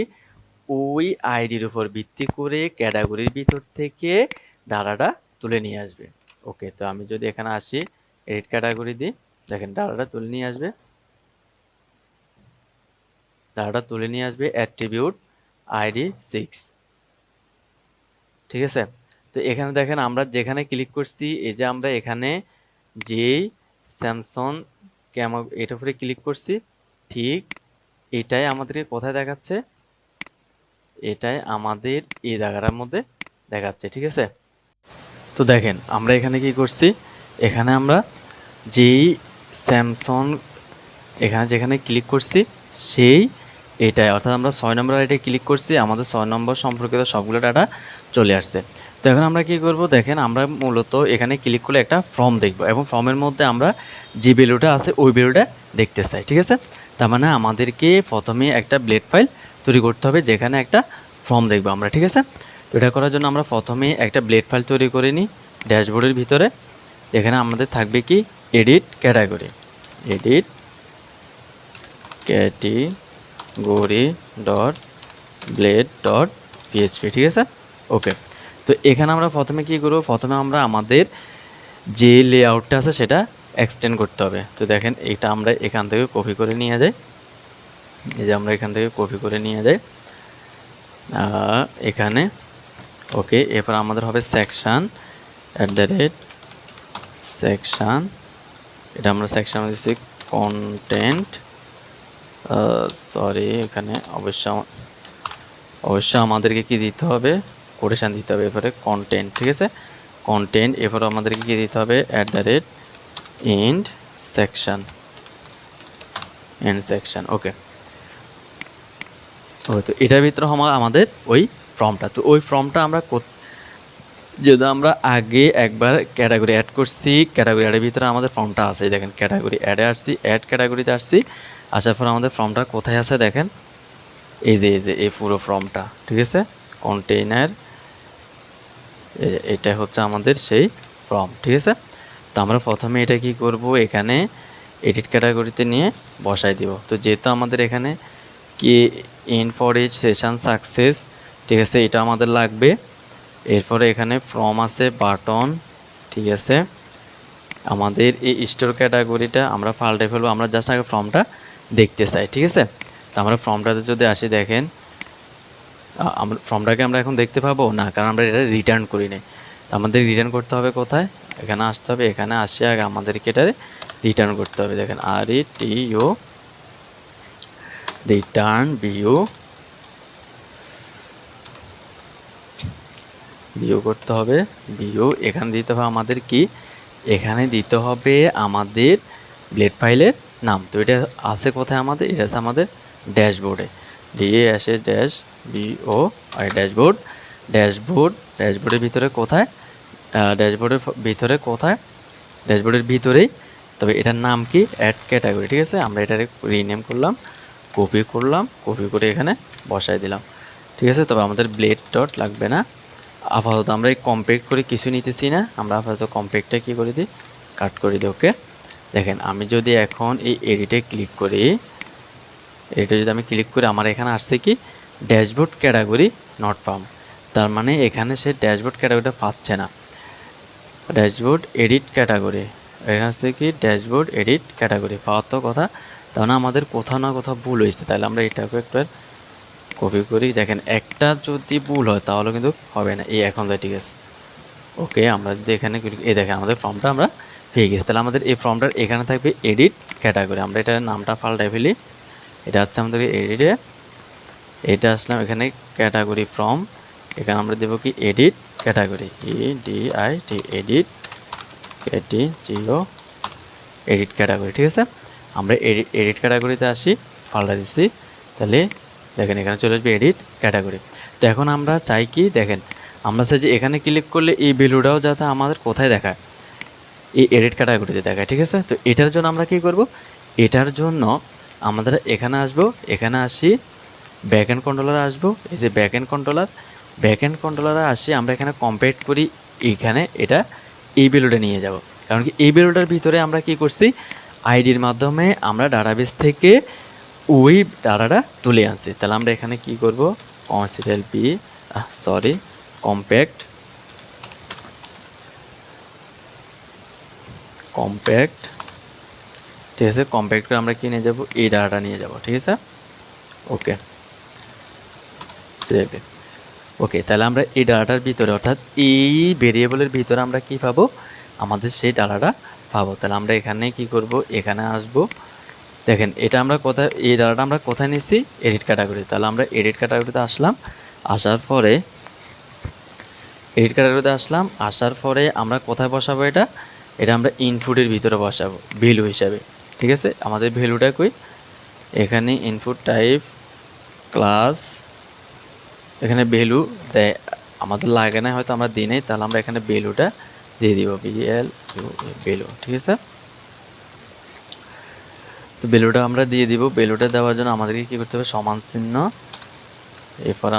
ওই আইডির উপর ভিত্তি করে ক্যাটাগরির ভিতর থেকে ডাটাটা তুলে নিয়ে আসবে। ওকে, তো আমি যদি এখানে আসি, এডিট ক্যাটাগরি দিই, দেখেন ডাটাটা তুলে নিয়ে আসবে অ্যাট্রিবিউট আইডি 6। ঠিক আছে, তো এখানে দেখেন আমরা যেখানে ক্লিক করছি, এই যে আমরা এখানে যেই স্যামসং এটার উপরে ক্লিক করছি, ঠিক এটাই আমাদেরকে কোথায় দেখাচ্ছে, এটাই আমাদের এই জায়গাটার মধ্যে দেখাচ্ছে। ঠিক আছে, তো দেখেন আমরা এখানে কি করছি, এখানে আমরা যেই স্যামসং এখানে যেখানে ক্লিক করছি সেই এটাই, অর্থাৎ আমরা 6 নম্বর আইডিতে ক্লিক করছি, আমাদের 6 নম্বর সম্পর্কিত সবগুলো ডাটা চলে আসছে। তো এখন আমরা কি করব, দেখেন আমরা মূলত এখানে ক্লিক করলে একটা ফর্ম দেখব, এবং ফর্মের মধ্যে আমরা যে ভ্যালুটা আছে ওই ভ্যালুটা দেখতে চাই। ঠিক আছে, তো তার মানে আমাদেরকে প্রথমে একটা ব্লেড ফাইল তৈরি করতে হবে যেখানে একটা ফর্ম দেখবো আমরা, ঠিক আছে। তো এটা করার জন্য আমরা প্রথমে একটা ব্লেড ফাইল তৈরি করে নিই ড্যাশবোর্ডের ভিতরে। এখানে আমাদের থাকবে কি edit category, edit category dot blade dot PHP, ঠিক আছে। ওকে, তো এখানে আমরা প্রথমে কী করবো, প্রথমে আমরা আমাদের যে লেআউটটা আছে সেটা এক্সটেন্ড করতে হবে। তো দেখেন এটা আমরা এখান থেকে কপি করে নিয়ে যাই, এই যে আমরা এখান থেকে কপি করে নিয়ে যাই এখানে। ওকে, এরপর আমাদের হবে সেকশান সেকশান, এটা আমরা সেকশান দিচ্ছি কন্টেন্ট, সরি এখানে অবশ্য আমাদেরকে কি দিতে হবে, কোটেশান দিতে হবে, এরপরে কন্টেন্ট, ঠিক আছে, কন্টেন্ট। এরপর আমাদেরকে কি দিতে হবে এন্ড সেকশান, ওকে। তো এটার ভিতরে আমাদের ওই ফর্মটা, তো ওই ফর্মটা আমরা যেহেতু আমরা আগে একবার ক্যাটাগরি অ্যাড করছি, ক্যাটাগরি অ্যাডের ভিতরে আমাদের ফর্মটা আছে, দেখেন ক্যাটাগরি অ্যাডে আসছি, অ্যাড ক্যাটাগরিতে আসছি, আসার পর আমাদের ফর্মটা কোথায় আছে দেখেন, এই যে এই পুরো ফর্মটা, ঠিক আছে, কন্টেইনার, এটা হচ্ছে আমাদের সেই ফর্ম, ঠিক আছে। তো আমরা প্রথমে এটা কি করব, এখানে এডিট ক্যাটাগরিতে নিয়ে বসাই দিব। তো যেহেতু আমাদের এখানে কি in for each session success, ঠিক আছে, এটা আমাদের লাগবে। এরপরে এখানে ফর্ম আছে বাটন, ঠিক আছে। আমাদের এই স্টোর ক্যাটাগরিটা আমরা পাল্টে ফেলবো, আমরা জাস্ট আগে ফর্মটা দেখতে চাই, ঠিক আছে। তো আমরা ফর্মটাতে যদি আসি দেখেন আমরা ফর্মটাকে আমরা এখন দেখতে পাবো না, কারণ আমরা এটা রিটার্ন করি নাই। তো আমাদের রিটার্ন করতে হবে কোথায়, এখানে আসতে হবে, এখানে আসে আগে আমাদেরকে এটা রিটার্ন করতে হবে। দেখেন RETU রিটার্ন ভিউ করতে হবে, ভিউ এখানে দিতে হবে আমাদের কি, এখানে দিতে হবে আমাদের ব্লেড ফাইলের নাম। তো এটা আছে কোথায় আমাদের, এটা আছে আমাদের ড্যাশবোর্ডে, DASH ড্যাশ BO আর ড্যাশবোর্ডের ভিতরে কোথায়, ড্যাশবোর্ডের ভিতরেই। তবে এটার নাম কি অ্যাড ক্যাটাগরি, ঠিক আছে। আমরা এটাকে রিনেম করলাম, কপি করে এখানে বসাই দিলাম, ঠিক আছে। তবে আমাদের ব্লেড ডট লাগবে না আপাতত, আমরা এই কম্প্যাক্ট করে কিছু নিতেছি না, আমরা আপাতত কম্প্যাক্টটা কী করে দিই, কাট করে দিই। ওকে, দেখেন আমি যদি এখন এই এডিটে ক্লিক করি, আমার এখানে আসছে কি ড্যাশবোর্ড ক্যাটাগরি নট ফাউন্ড, তার মানে এখানে সে ড্যাশবোর্ড ক্যাটাগরিটা পাচ্ছে না। ড্যাশবোর্ড এডিট ক্যাটাগরি, এখানে আসছে কি ড্যাশবোর্ড এডিট ক্যাটাগরি পাওয়ার তো কথা, তাহলে আমাদের কোথাও না কোথাও ভুল হয়েছে। তাহলে আমরা এটাকে একবার কপি করি, দেখেন একটা যদি ভুল হয় তাহলে কিন্তু হবে না, এই এখন ঠিক আছে। ওকে, আমরা যদি এখানে এই দেখেন আমাদের ফর্মটা আমরা পেয়ে গেছি। তাহলে আমাদের এই ফর্মটার এখানে থাকবে এডিট ক্যাটাগরি, আমরা এটার নামটা পাল্টাই ফেলি, এটা হচ্ছে আমাদের এডিটে, এটা আসলাম এখানে ক্যাটাগরি ফর্ম, এখানে আমরা দেবো কি edit category, EDIT edit edit category, ঠিক আছে। আমরা এডিট ক্যাটাগরিতে আসি, পাল্টা দিচ্ছি, তাহলে দেখেন এখানে চলে আসবে এডিট ক্যাটাগরি। তো এখন আমরা চাই কি, দেখেন আমরা চাই যে এখানে ক্লিক করলে এই ভ্যালুটাও যাতে আমাদের কোথায় দেখায়, এই এডিট ক্যাটাগরিতে দেখায়, ঠিক আছে। তো এটার জন্য আমরা কি করব, এটার জন্য আমাদের এখানে আসবো, এখানে আসি ব্যাকএন্ড কন্ট্রোলারে আসবো, এই যে ব্যাকএন্ড কন্ট্রোলারে আসি, আমরা এখানে কম্পেয়ার করি, এইখানে এটা এই ভ্যালুটা নিয়ে যাব, কারণ কি এই ভ্যালুটার ভিতরে আমরা কি করছি, আইডির মাধ্যমে আমরা ডাটাবেস থেকে ওই ডাটাটা তুলে আনছি। তাহলে আমরা এখানে কি করব, কম্প্যাক্ট, ঠিক আছে, কম্প্যাক্ট করে আমরা কি নিয়ে যাব, এই ডাটাটা নিয়ে যাব, ঠিক আছে। ওকে, ওকে, তাহলে আমরা এই ডাটাটার ভিতরে অর্থাৎ এই ভেরিয়েবলের ভিতরে আমরা কি পাবো, আমাদের সেই ডাটাটা পাবো। তাহলে আমরা এখানে কি করব, এখানে আসব, দেখেন এটা আমরা কোথায়, এই ডাটাটা আমরা কোথায় নিচ্ছি, এডিট ক্যাটাগরি। তাহলে আমরা এডিট ক্যাটাগরিতে আসলাম, আসার পরে আমরা কোথায় বসাবো, এটা আমরা ইনপুটের ভিতরে বসাবো ভ্যালু হিসাবে, ঠিক আছে। আমাদের ভ্যালুটা কই, এখানে ইনপুট টাইপ ক্লাস, এখানে ভ্যালু দেয় আমাদের লাগে না, হয়তো আমরা দিই নাই, তাহলে আমরা এখানে ভ্যালুটা দিয়ে দিব, ভ্যালু, ঠিক আছে। তো ভ্যালুটা আমরা দিয়ে দিব। ভ্যালুটা দেওয়ার জন্য আমাদেরকে কী করতে হবে, সমান চিহ্ন, এরপর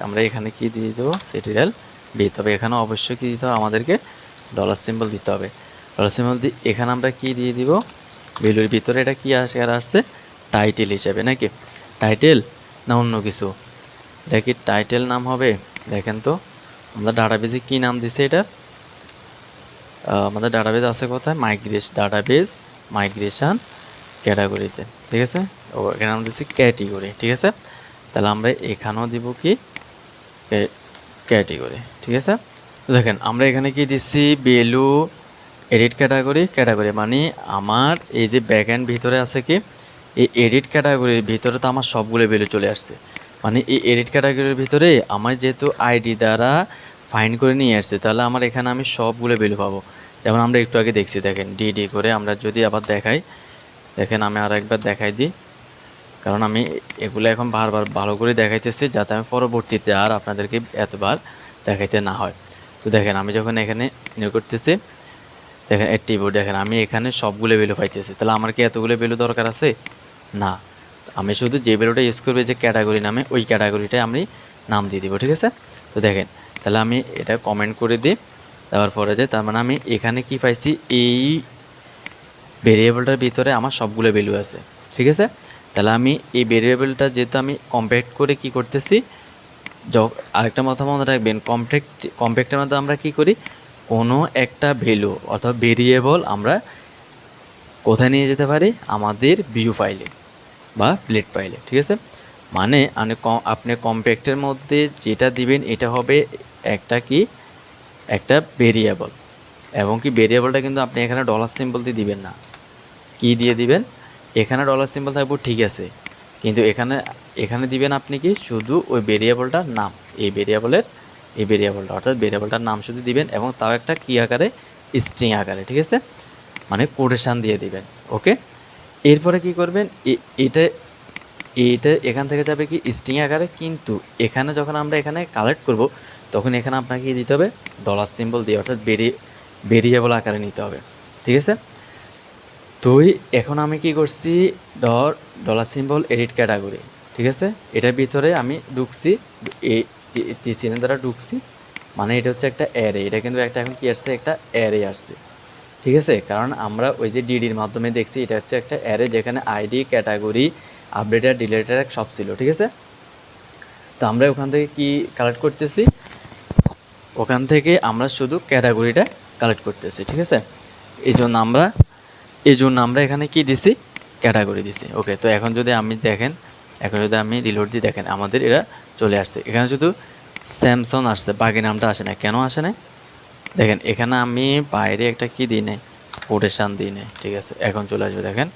আমরা এখানে কি দিয়ে দেবো, সিরিয়াল বি। তবে এখানে অবশ্যই কী দিতে হবে, আমাদেরকে ডলার সিম্বল দিতে হবে। ডলার সিম্বল দিয়ে এখানে আমরা কি দিয়ে দিব, ভ্যালুর ভিতরে এটা কি আসছে টাইটেল হিসাবে, নাকি টাইটেল না অন্য কিছু, এটা কি টাইটেল নাম হবে। দেখেন তো আমরা ডাটাবেজে কি নাম দিছি এটার, আমাদের ডাটাবেজ আছে কোথায়, ডাটাবেজ মাইগ্রেশন ক্যাটাগরিতে, ঠিক আছে। ও এখানে নাম দিচ্ছি ক্যাটেগরি, ঠিক আছে। তাহলে আমরা এখানেও দিব কি ক্যাটেগরি, ঠিক আছে। দেখেন আমরা এখানে কি দিচ্ছি, ভ্যালু এডিট ক্যাটাগরি মানে আমার এই যে ব্যাক এন্ড ভিতরে আছে কি, এই এডিট ক্যাটাগরির ভিতরে তো আমার সবগুলো ভ্যালু চলে আসছে। মানে এই এডিট ক্যাটাগরির ভিতরে আমার যেহেতু আইডি দ্বারা ফাইন্ড করে নিয়ে আসছে, তাহলে আমার এখানে আমি সবগুলো ভ্যালু পাবো। যেমন আমরা একটু আগে দেখছি, দেখেন ডিডি করে আমরা যদি আবার দেখাই, দেখেন আমি আর একবার দেখাই দিই, কারণ আমি এগুলো এখন বারবার ভালো করে দেখাইতেছি যাতে আমি পরবর্তীতে আর আপনাদেরকে এতবার দেখাইতে না হয়। তো দেখেন আমি যখন এখানে নিয়ে করতেছি, দেখেন অ্যাট্রিবিউট, দেখেন আমি এখানে সবগুলো ভ্যালু পাইতেছি। তাহলে আমার কি এতগুলো ভ্যালু দরকার আছে না, আমি শুধু যে ভ্যালুটা ইউজ করবো যে ক্যাটাগরি নামে, ওই ক্যাটাগরিটাই আমি নাম দিয়ে দিব, ঠিক আছে। তো দেখেন তাহলে আমি এটা কমেন্ট করে দিই, দেওয়ার পরে যে তার মানে আমি এখানে কি পাইছি, এই ভেরিয়েবলটার ভিতরে আমার সবগুলো ভ্যালু আছে, ঠিক আছে। তাহলে আমি এই ভেরিয়েবলটা যেহেতু আমি কম্প্যাক্ট করে কি করতেছি, আরেকটা কথা মনে রাখবেন, কম্প্যাক্টের মধ্যে আমরা কি করি, কোনো একটা ভ্যালু অথবা ভেরিয়েবল আমরা কোথায় নিয়ে যেতে পারি, আমাদের ভিউ ফাইলে বা প্লেট ফাইলে, ঠিক আছে। মানে আপনি কম্প্যাক্টের মধ্যে যেটা দিবেন এটা হবে একটা ভেরিয়েবল, এবং কি ভেরিয়েবলটা কিন্তু আপনি এখানে ডলার সিম্বল দিয়ে দিবেন না, কি দিয়ে দিবেন, এখানে ডলার সিম্বল থাকবে ঠিক আছে, কিন্তু এখানে দিবেন আপনি কি শুধু ওই ভেরিয়েবলটার নাম, এই ভেরিয়েবলটা অর্থাৎ ভেরিয়েবলটার নাম শুধু দিবেন, এবং তাও একটা কি আকারে, স্ট্রিং আকারে, ঠিক আছে, মানে কোটেশন দিয়ে দিবেন। ওকে, এরপরে কি করবেন, এটা এইটা এখান থেকে যাবে কি স্ট্রিং আকারে, কিন্তু এখানে যখন আমরা এখানে কালেক্ট করব তখন এখানে আপনাকে দিতে হবে ডলার সিম্বল দিয়ে, অর্থাৎ ভেরিয়েবল আকারে নিতে হবে, ঠিক আছে। তো এখন আমি কি করছি, ডলার সিম্বল এডিট ক্যাটাগরি, ঠিক আছে, এটার ভিতরে আমি ঢুকছি, এই চিহ্ন দ্বারা ঢুকছি, মানে এটা হচ্ছে একটা অ্যারে, এটা কিন্তু একটা এখন কি আসছে, একটা অ্যারে আসছে, ঠিক আছে। কারণ আমরা ওই যে ডিডির মাধ্যমে দেখছি এটা হচ্ছে একটা অ্যারে, যেখানে আইডি, ক্যাটাগরি, আপডেটার, ডিলেটার সব ছিল, ঠিক আছে। তো আমরা ওখান থেকে কি কালেক্ট করতেছি, ওখান থেকে আমরা শুধু ক্যাটাগরিটা কালেক্ট করতেছি, ঠিক আছে। এই জন্য আমরা এখানে কি দিছি, ক্যাটাগরি দিছি। ওকে, তো এখন যদি আমি রিলোড দিই, দেখেন আমাদের এরা চলে আসছে, এখানে শুধু স্যামসং আসছে, বাকি নামটা আসে না, কেন আসে না, দেখেন এখানে আমি বাইরে একটা কি দিই নাই, কোটেশন দিই নাই, ঠিক আছে। এখন চলে আসবে, দেখেন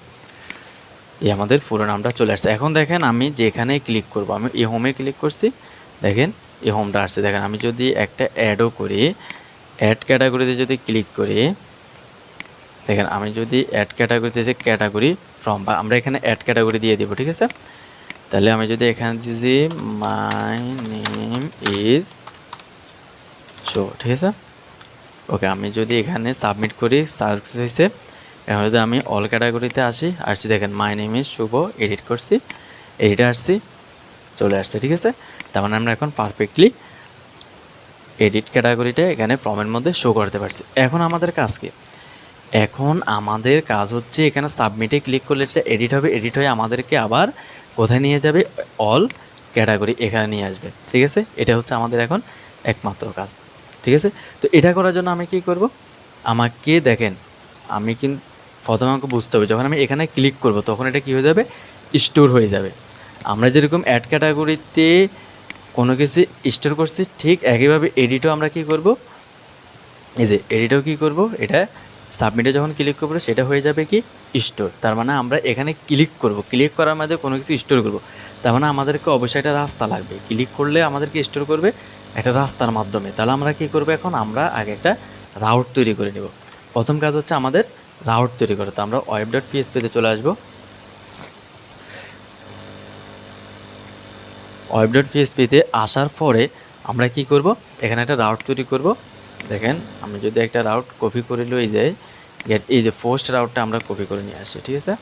এই আমাদের পুরো নামটা চলে আসছে। এখন দেখেন আমি যেখানে ক্লিক করব, আমি এই হোমে ক্লিক করছি, দেখেন এই হোমটা আসছে। দেখেন আমি যদি একটা অ্যাডও করি, অ্যাড ক্যাটাগরিতে যদি ক্লিক করি, দেখেন আমি যদি অ্যাড ক্যাটাগরিতে যে ক্যাটাগরি ফ্রম, বা আমরা এখানে অ্যাড ক্যাটাগরি দিয়ে দেবো, ঠিক আছে। তাহলে আমি যদি এখানে দিই মাই নেম ইজ শো, ঠিক আছে। ওকে, আমি যদি এখানে সাবমিট করি, সাকসেস হয়েছে। এখন যদি আমি অল ক্যাটাগরিতে আসছি, দেখেন my name is Shubho, edit করছি, এডিটে আসছি, চলে আসছে, ঠিক আছে। তার মানে আমরা এখন পারফেক্টলি এডিট ক্যাটাগরিটা এখানে ফর্মের মধ্যে শো করতে পারছি। এখন আমাদের কাজ হচ্ছে এখানে সাবমিটে ক্লিক করলে এটা এডিট হবে, এডিট হয়ে আমাদেরকে আবার কোথায় নিয়ে যাবে, অল ক্যাটাগরি এখানে নিয়ে আসবে, ঠিক আছে। এটা হচ্ছে আমাদের এখন একমাত্র কাজ, ঠিক আছে। তো এটা করার জন্য আমি কি করব, আমাকে দেখেন, আমি কিন্তু প্রথমে আমাকে বুঝতে হবে, যখন আমি এখানে ক্লিক করব তখন এটা কী হয়ে যাবে, স্টোর হয়ে যাবে। আমরা যেরকম অ্যাড ক্যাটাগরিতে কোনো কিছু স্টোর করছি, ঠিক একইভাবে এডিটও আমরা কি করব, এই যে এডিটও কী করব, এটা সাবমিটে যখন ক্লিক করবো সেটা হয়ে যাবে কি স্টোর। তার মানে আমরা এখানে ক্লিক করার মধ্যে কোনো কিছু স্টোর করব, তার মানে আমাদেরকে অবশ্যই একটা রাস্তা লাগবে, ক্লিক করলে আমাদেরকে স্টোর করবে একটা রাস্তার মাধ্যমে। তাহলে আমরা কী করবো, এখন আমরা আগে একটা রাউট তৈরি করে নেব। প্রথম কাজ হচ্ছে আমাদের রাউট তৈরি করা। তো আমরা web.php-তে চলে আসবো, web.php-তে আসার পরে আমরা কি করব, এখানে একটা রাউট তৈরি করব। দেখেন আমি যদি একটা রাউট কপি করে লই যাই, এই যে পোস্ট রাউটটা আমরা কপি করে নিয়ে আসি, ঠিক আছে।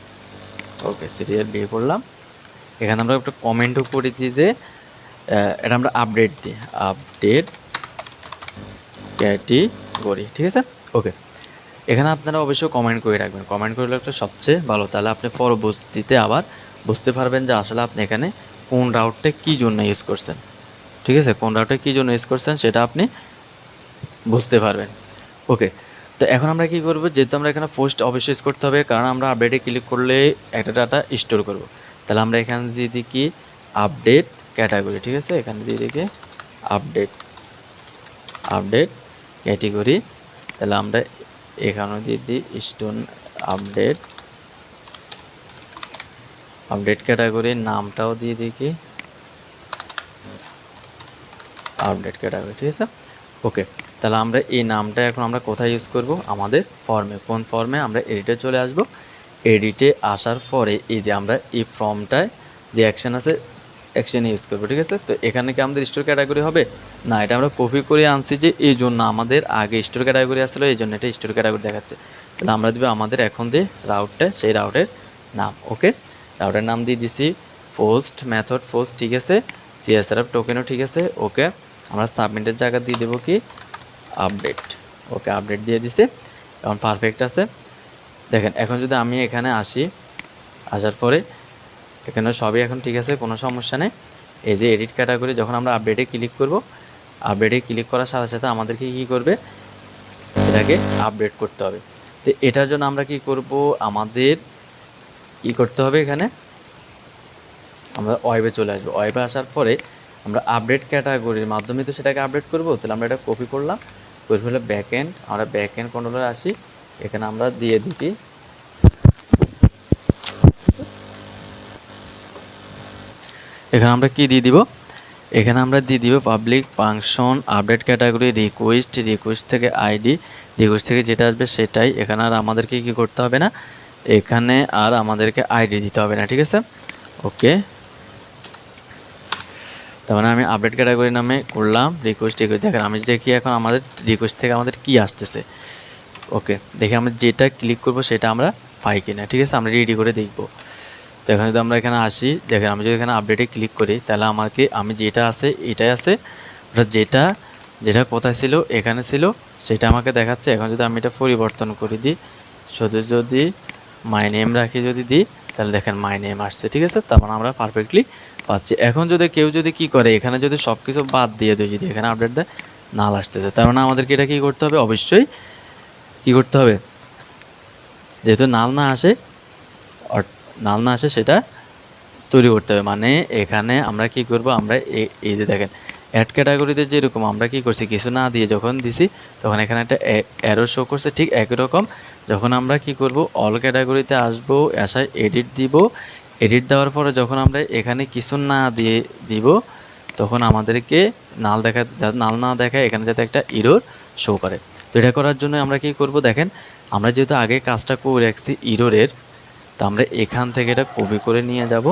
ওকে, সিরিয়াল বি করলাম। এখানে আমরা একটা কমেন্টও করে দিই যে এটা আমরা আপডেট দিই, আপডেট ক্যাটেগরি, ঠিক আছে। ওকে, এখানে আপনারা অবশ্যই কমেন্ট করে রাখবেন, কমেন্ট করলে একটা সবচেয়ে ভালো, তাহলে আপনি পরবর্তীতে আবার বুঝতে পারবেন যে আসলে আপনি এখানে কোন রাউটটা কী জন্য ইউজ করছেন, ঠিক আছে, কোন রাউটটা কী জন্য ইউজ করছেন সেটা আপনি বুঝতে পারবেন। ওকে, তো এখন আমরা কী করবো, যেহেতু আমরা এখানে পোস্ট অবশ্যই ইউজ করতে হবে, কারণ আমরা আপডেটে ক্লিক করলে একটা ডাটা স্টোর করব, তাহলে আমরা এখানে দিয়ে দিই কি আপডেট ক্যাটাগরি, ঠিক আছে, এখানে দিয়ে দিই আপডেট আপডেট ক্যাটেগরি, তাহলে আমরা এখানেও দিয়ে দিই স্টোন আপডেট আপডেট ক্যাটাগরির নামটাও দিয়ে দিই কি আপডেট ক্যাটাগরি, ঠিক আছে। ওকে, তাহলে আমরা এই নামটা এখন আমরা কোথায় ইউজ করব, আমাদের ফর্মে। কোন ফর্মে, আমরা এডিটে চলে আসব, এডিটে আসার পরে এই যে আমরা এই ফর্মটায় যে অ্যাকশন আছে অ্যাকশন ইউজ করবো, ঠিক আছে। তো এখানে কি আমাদের স্টোর ক্যাটাগরি হবে না, এটা আমরা কপি করে আনছি যে এই জন্য আমাদের আগে স্টোর ক্যাটাগরি আসলো, এই জন্য এটা স্টোর ক্যাটাগরি দেখাচ্ছে। তাহলে আমরা দেবো আমাদের এখন যে রাউটটা সেই রাউটের নাম। ওকে, রাউটের নাম দিয়ে দিছি পোস্ট মেথড পোস্ট, ঠিক আছে, সিএসআরএফ টোকেনও ঠিক আছে। ওকে, আমরা সাবমিটের জায়গা দিয়ে দেবো কি আপডেট। ওকে, আপডেট দিয়ে দিছে, এখন পারফেক্ট আছে। দেখেন এখন যদি আমি এখানে আসি, আসার পরে এখানে সবই এখন ঠিক আছে, কোনো সমস্যা নেই। এই যে এডিট ক্যাটাগরি, যখন আমরা আপডেটে ক্লিক করব, আপডেটে ক্লিক করার সাথে সাথে আমাদেরকে কী করবে, সেটাকে আপডেট করতে হবে। তো এটার জন্য আমরা কি করব, আমাদের কি করতে হবে, এখানে আমরা ওয়েবে চলে আসবো। ওয়েবে আসার পরে আমরা আপডেট ক্যাটাগরির মাধ্যমে তো সেটাকে আপডেট করব, তাহলে আমরা এটা কপি করলাম, করে ফেলে ব্যাকএন্ড, আমরা ব্যাকএন্ড কন্ট্রোলারে আসি, এখানে আমরা দিয়ে দিই এখানে আমরা কি দিয়ে দিব, এখানে আমরা দিয়ে দিব public function update category request, request থেকে আইডি, রিকোয়েস্ট থেকে যেটা আসবে সেটাই। এখানে আর আমাদেরকে কি করতে হবে না, এখানে আর আমাদেরকে আইডি দিতে হবে না, ঠিক আছে। ওকে, তার মানে আমি আপডেট ক্যাটাগরি নামে করলাম রিকোয়েস্ট, রিকোয়েস্ট দেখেন আমি দেখি এখন আমাদের রিকোয়েস্ট থেকে আমাদের কি আসতেছে। ওকে, দেখে আমরা যেটা ক্লিক করব সেটা আমরা পাই কিনা, ঠিক আছে, আমরা রেডি করে দেখব। তো এখন যদি আমরা এখানে আসি, দেখেন আমি যদি এখানে আপডেটে ক্লিক করি, তাহলে আমাকে আমি যেটা আছে এটাই আছে, ওটা যেটা যেটা কোথায় ছিল এখানে ছিল সেটা আমাকে দেখাচ্ছে। এখন যদি আমি এটা পরিবর্তন করে দিই, শুধু যদি মাই নেম রাখি যদি দিই, তাহলে দেখেন মাই নেম আসছে, ঠিক আছে, তার মানে আমরা পারফেক্টলি পাচ্ছি। এখন যদি কেউ যদি কী করে, এখানে যদি সব কিছু বাদ দিয়ে দেয়, যদি এখানে আপডেট দেয় নাল আসতেছে, তার মানে আমাদেরকে এটা কী করতে হবে, অবশ্যই কী করতে হবে, যেহেতু নাল না আসে সেটা তৈরি করতে হবে। মানে এখানে আমরা কি করব, আমরা এই যে দেখেন অ্যাড ক্যাটাগরিতে যেরকম আমরা কি করছি, কিছু না দিয়ে যখন দিছি তখন এখানে একটা অ্যারো শো করছে, ঠিক একই রকম যখন আমরা কি করব অল ক্যাটাগরিতে আসবো, আসায় এডিট দিব, এডিট দেওয়ার পরে যখন আমরা এখানে কিছু না দিয়ে দিব তখন আমাদেরকে নাল না দেখায়, এখানে যাতে একটা ইরোর শো করে। তো এটা করার জন্য আমরা কি করব, দেখেন আমরা যেহেতু আগে কাজটা করে রাখছি ইরোরের, তো আমরা এখান থেকে এটা কপি করে নিয়ে যাব,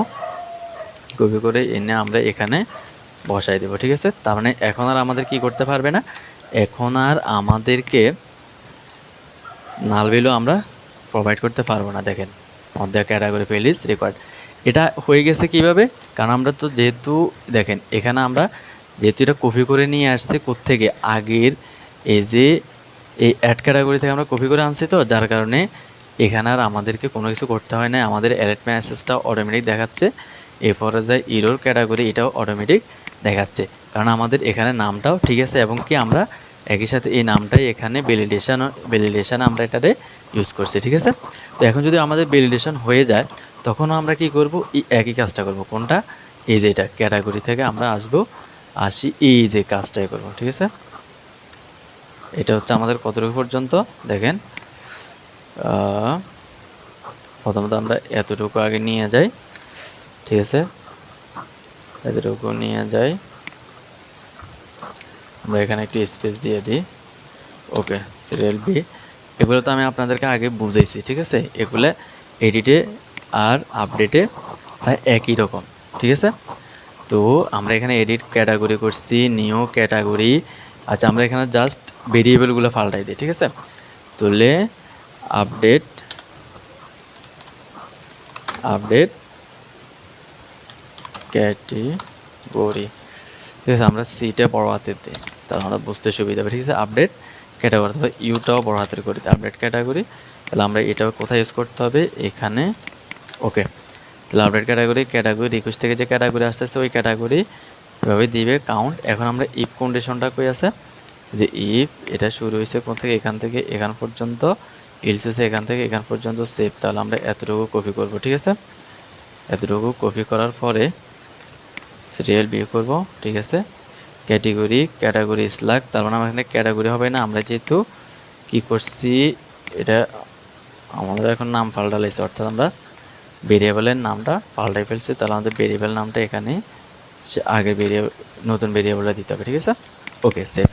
কপি করে এনে আমরা এখানে বসাই দেবো, ঠিক আছে। তার মানে এখন আর আমাদের কি করতে পারবে না, এখন আর আমাদেরকে নাল ভ্যালু আমরা প্রোভাইড করতে পারবো না। দেখেন আমাদের ক্যাটাগরি ফিল্ড ইজ রিকোয়ার্ড, এটা হয়ে গেছে কিভাবে, কারণ আমরা তো যেহেতু দেখেন এখানে আমরা যেহেতু এটা কপি করে নিয়ে আসছি কোত্থেকে, আগের এই যে এই অ্যাড ক্যাটাগরি থেকে আমরা কপি করে আনছি, তো যার কারণে এখানে আর আমাদেরকে কোনো কিছু করতে হয় না, আমাদের অ্যালার্ট মেসেজটা অটোমেটিক দেখাচ্ছে। এরপরে যায় ইরোর ক্যাটাগরি, এটাও অটোমেটিক দেখাচ্ছে, কারণ আমাদের এখানে নামটাও ঠিক আছে, এবং কি আমরা একই সাথে এই নামটাই এখানে ভ্যালিডেশন আমরা এটাতে ইউজ করছি, ঠিক আছে। তো এখন যদি আমাদের ভ্যালিডেশন হয়ে যায় তখনও আমরা কি করব, এই একই কাজটা করব, কোনটা, এই যে এটা ক্যাটাগরি থেকে আমরা আসি এই যে কাজটাই করব, ঠিক আছে। এটা হচ্ছে আমাদের কতটুকু পর্যন্ত, দেখেন প্রথমত আমরা এতটুকু আগে নিয়ে যাই, ঠিক আছে, এতটুকু নিয়ে যাই, আমরা এখানে একটু স্পেস দিয়ে দিই। ওকে, সিরিয়াল বি, এগুলো তো আমি আপনাদেরকে আগে বুঝাইছি, ঠিক আছে, এগুলো এডিটে আর আপডেটে প্রায় একই রকম, ঠিক আছে। তো আমরা এখানে এডিট ক্যাটাগরি করছি, নিউ ক্যাটাগরি, আচ্ছা আমরা এখানে জাস্ট ভেরিয়েবলগুলো পাল্টাই দিই, ঠিক আছে, তুলে আপডেট আপডেট ক্যাটেগরি, ঠিক আছে। আমরা সিটা বড় হাতের দিই, তাহলে আমরা বুঝতে সুবিধা হবে, ঠিক আছে। আপডেট ক্যাটাগরি অথবা ইউটাও বড় হাতের করে দিই, আপডেট ক্যাটাগরি। তাহলে আমরা এটাও কোথায় ইউজ করতে হবে, এখানে। ওকে, তাহলে আপডেট ক্যাটাগরি রিকোয়েস্ট থেকে যে ক্যাটাগরি আসতেছে ওই ক্যাটাগরি এভাবে দিবে কাউন্ট। এখন আমরা ইফ কন্ডিশনটা কই আছে, যে ইফ এটা শুরু হয়েছে কোন থেকে, এখান থেকে এখান পর্যন্ত, ইলস হয়েছে এখান থেকে এখান পর্যন্ত সেভ। তাহলে আমরা এতটুকু কপি করব, ঠিক আছে। এতটুকু কপি করার পরে সিরিয়াল বিয়ে করব, ঠিক আছে। ক্যাটাগরি স্ল্যাগ, তার মানে আমার এখানে ক্যাটাগরি হবে না, আমরা যেহেতু কি করছি, এটা আমাদের এখন নাম পাল্টালাইছে, অর্থাৎ আমরা ভেরিয়েবলের নামটা পাল্টাই ফেলছি। তাহলে আমাদের ভেরিয়েবল নামটা এখানে সে আগের নতুন ভেরিয়েবলটা দিতে হবে, ঠিক আছে। ওকে, সেভ।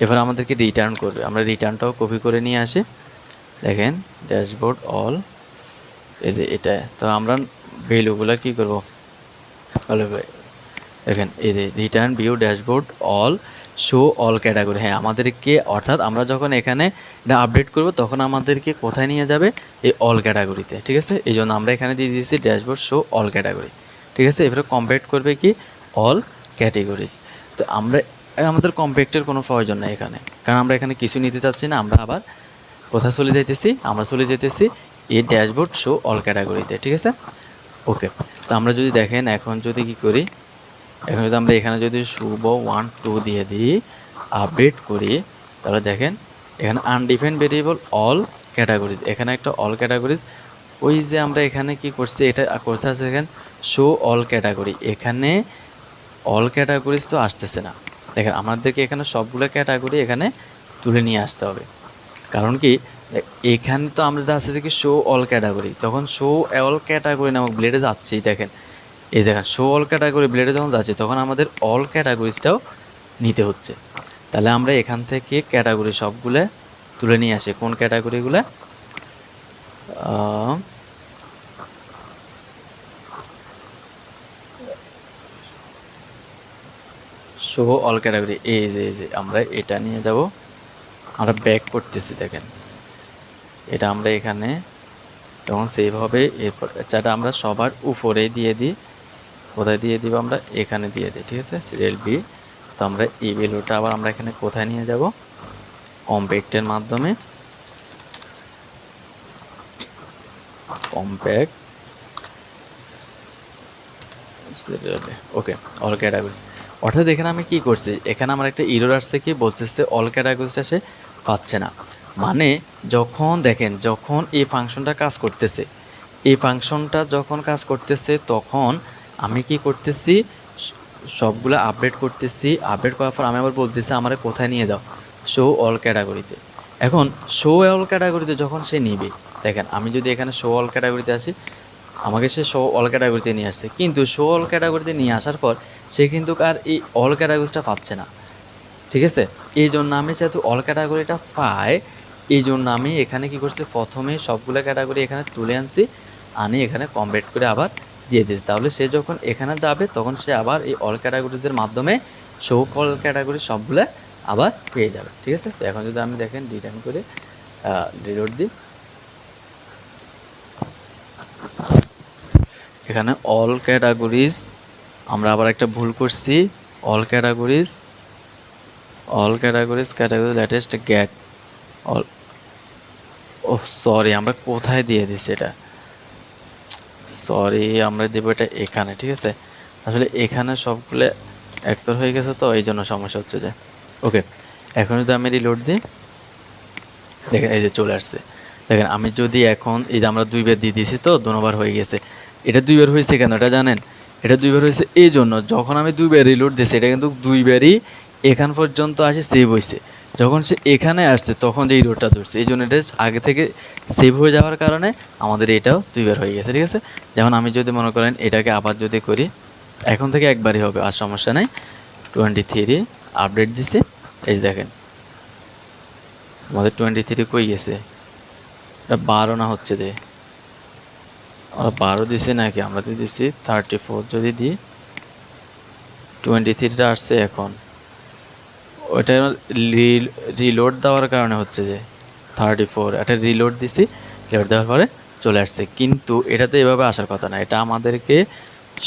এবার আমাদেরকে রিটার্ন করবে, আমরা রিটার্নটাও কপি করে নিয়ে আসি। দেখেন ড্যাশবোর্ড অল, এই যে এটা। তো আমরা ভ্যালুগুলো কী করবো, দেখেন এই যে return view dashboard all show all category. হ্যাঁ, আমাদেরকে অর্থাৎ আমরা যখন এখানে এটা আপডেট করব তখন আমাদেরকে কোথায় নিয়ে যাবে, এই অল ক্যাটাগরিতে, ঠিক আছে। এই জন্য আমরা এখানে দিয়ে দিয়েছি ড্যাশবোর্ড শো অল ক্যাটাগরি, ঠিক আছে। এবারে কম্পেক্ট করবে কি, অল ক্যাটাগরিজ। তো আমরা আমাদের কম্পেক্টের কোনো প্রয়োজন নেই এখানে, কারণ আমরা এখানে কিছু নিতে চাচ্ছি না। আমরা আবার কোথায় চলে যেতেছি, আমরা চলে যেতেছি এই ড্যাশবোর্ড শো অল ক্যাটাগরিতে, ঠিক আছে। ওকে, তো আমরা যদি দেখেন এখন যদি কি করি, এখন যদি আমরা এখানে যদি শুভ 1 2 দিয়ে দিই, আপডেট করি, তাহলে দেখেন এখানে আনডিফাইন্ড ভেরিয়েবল অল ক্যাটাগরিজ, এখানে একটা অল ক্যাটাগরিজ। ওই যে আমরা এখানে কি করছি, এটা করতে আছে এখানে শো অল ক্যাটাগরি, এখানে অল ক্যাটাগরিজ তো আসতেছে না। দেখেন আমাদেরকে এখানে সবগুলো ক্যাটাগরি এখানে তুলে নিয়ে আসতে হবে, কারণ কি এখানে তো আমরা আছে যে কি শো অল ক্যাটাগরি, তখন শো অল ক্যাটাগরি নামক ব্লেডে যাচ্ছি। দেখেন এই দেখেন শো অল ক্যাটাগরি ব্লেডে যখন যাচ্ছে তখন আমাদের অল ক্যাটাগরিজটাও নিতে হচ্ছে। তাহলে আমরা এখান থেকে ক্যাটাগরি সবগুলো তুলে নিয়ে আসি। কোন ক্যাটাগরিগুলো, শো অল ক্যাটাগরি, এই যে আমরা এটা নিয়ে যাব, আমরা ব্যাক করতেছি। দেখেন এটা আমরা এখানে তখন সেভ হবে। এরপর চাটা আমরা সবার উপরে দিয়ে দিই, কোথায় দিয়ে দিব, আমরা এখানে দিয়ে দিই, ঠিক আছে, সিরিয়াল বি। তো আমরা এই ভ্যালুটা আবার আমরা এখানে কোথায় নিয়ে যাব, কম্প্যাক্টের মাধ্যমে, কম্প্যাক্ট সিরিয়ালে। ওকে, অল ক্যাটাগরিজ। অর্থাৎ এখানে আমি কি করছি, এখানে আমার একটা এরর আসছে, কি বলতেছে অল ক্যাটাগরিজটা সে পাচ্ছে না। মানে যখন দেখেন যখন এই ফাংশনটা কাজ করতেছে, এই ফাংশনটা যখন কাজ করতেছে তখন আমি কি করতেছি, সবগুলো আপডেট করতেছি। আপডেট করার পর আমি আবার বলতেছি আমার কোথায় নিয়ে যাও, শো অল ক্যাটাগরিতে। এখন শো অল ক্যাটাগরিতে যখন সে নিবে, দেখেন আমি যদি এখানে শো অল ক্যাটাগরিতে আসি, আমাকে সে শো অল ক্যাটাগরিতে নিয়ে আসছে, কিন্তু শো অল ক্যাটাগরিতে নিয়ে আসার পর সে কিন্তু আর এই অল ক্যাটাগরিটা পাচ্ছে না, ঠিক আছে। এই জন্য আমি যেহেতু অল ক্যাটাগরিটা পাই, এই জন্য আমি এখানে কি করছি, প্রথমে সবগুলো ক্যাটাগরি এখানে তুলে আনছি, আনি এখানে কমপ্লিট করে আবার দিয়ে দিয়েছি। তাহলে সে যখন এখানে যাবে তখন সে আবার এই অল ক্যাটাগরিজের মাধ্যমে শো অল ক্যাটাগরি সবগুলো আবার পেয়ে যাবে, ঠিক আছে। তো এখন যদি আমি দেখেন রিটার্ন করে রিলোড দিই, এখানে অল ক্যাটাগরিজ, আমরা আবার একটা ভুল করছি, all categories latest get all, oh sorry আমরা কোথায় দিয়ে দিছি এটা, সরি আমরা দেব এটা এখানে, ঠিক আছে। আসলে এখানে সবগুলো একতর হয়ে গেছে তো এই জন্য সমস্যা হচ্ছে যে। ওকে, এখন যদি আমি রিলোড দিই, দেখেন এই যে চলে আসছে। দেখেন আমি যদি এখন এই যে আমরা দুইবার দিয়ে দিয়েছি তো দুবার হয়ে গেছে। এটা দুইবার হয়েছে কেন এটা জানেন, এটা দুইবার হয়েছে এই জন্য, যখন আমি দুইবার রিলোড দিয়েছি এটা কিন্তু দুইবারই এখান পর্যন্ত আসে সেভ হয়েছে। যখন সে এখানে আসছে তখন যে ইরোডটা ধরছে, এই জন্য এটা আগে থেকে সেভ হয়ে যাওয়ার কারণে আমাদের এটাও দুইবার হয়ে গেছে, ঠিক আছে। যেমন আমি যদি মনে করেন এটাকে আবার যদি করি, এখন থেকে একবারই হবে, আর সমস্যা নেই। 23 আপডেট দিছে, এই দেখেন আমাদের 23 কই গেছে, এটা 12 না হচ্ছে দে, আমরা 12 দিছি নাকি, আমরা তো দিছি 34। যদি দিই 23টা আসছে এখন, ওইটা রিলোড দেওয়ার কারণে হচ্ছে যে 34, এটা রিলোড দিছি, রিলোড দেওয়ার পরে চলে আসছে, কিন্তু এটাতে এভাবে আসার কথা না। এটা আমাদেরকে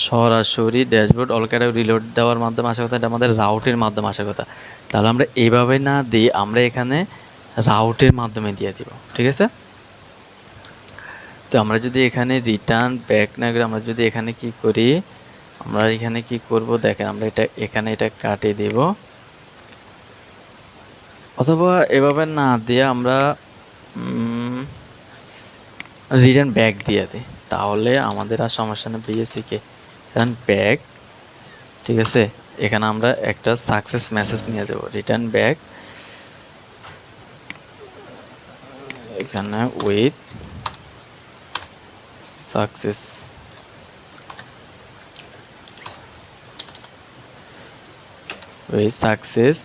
সরাসরি ড্যাশবোর্ড অল ক্যাটাগরি রিলোড দেওয়ার মাধ্যমে আসার কথা, এটা আমাদের রাউটের মাধ্যমে আসার কথা। তাহলে আমরা এইভাবে না দিয়ে আমরা এখানে রাউটের মাধ্যমে দিয়ে দিব, ঠিক আছে। তো আমরা যদি এখানে রিটার্ন ব্যাক না করে আমরা যদি এখানে কি করি, আমরা এখানে কি করব দেখেন, আমরা এটা এখানে এটা কাটিয়ে দেব, অথবা এভাবে না দিয়ে আমরা রিটার্ন ব্যাক দিয়ে দিই, তাহলে আমাদের আর সমস্যা নেই। বিএসসিকে রিটার্ন ব্যাক, ঠিক আছে। এখানে আমরা একটা সাকসেস মেসেজ নিয়ে দেব, রিটার্ন ব্যাক এখানে উইথ সাকসেস, সাকসেস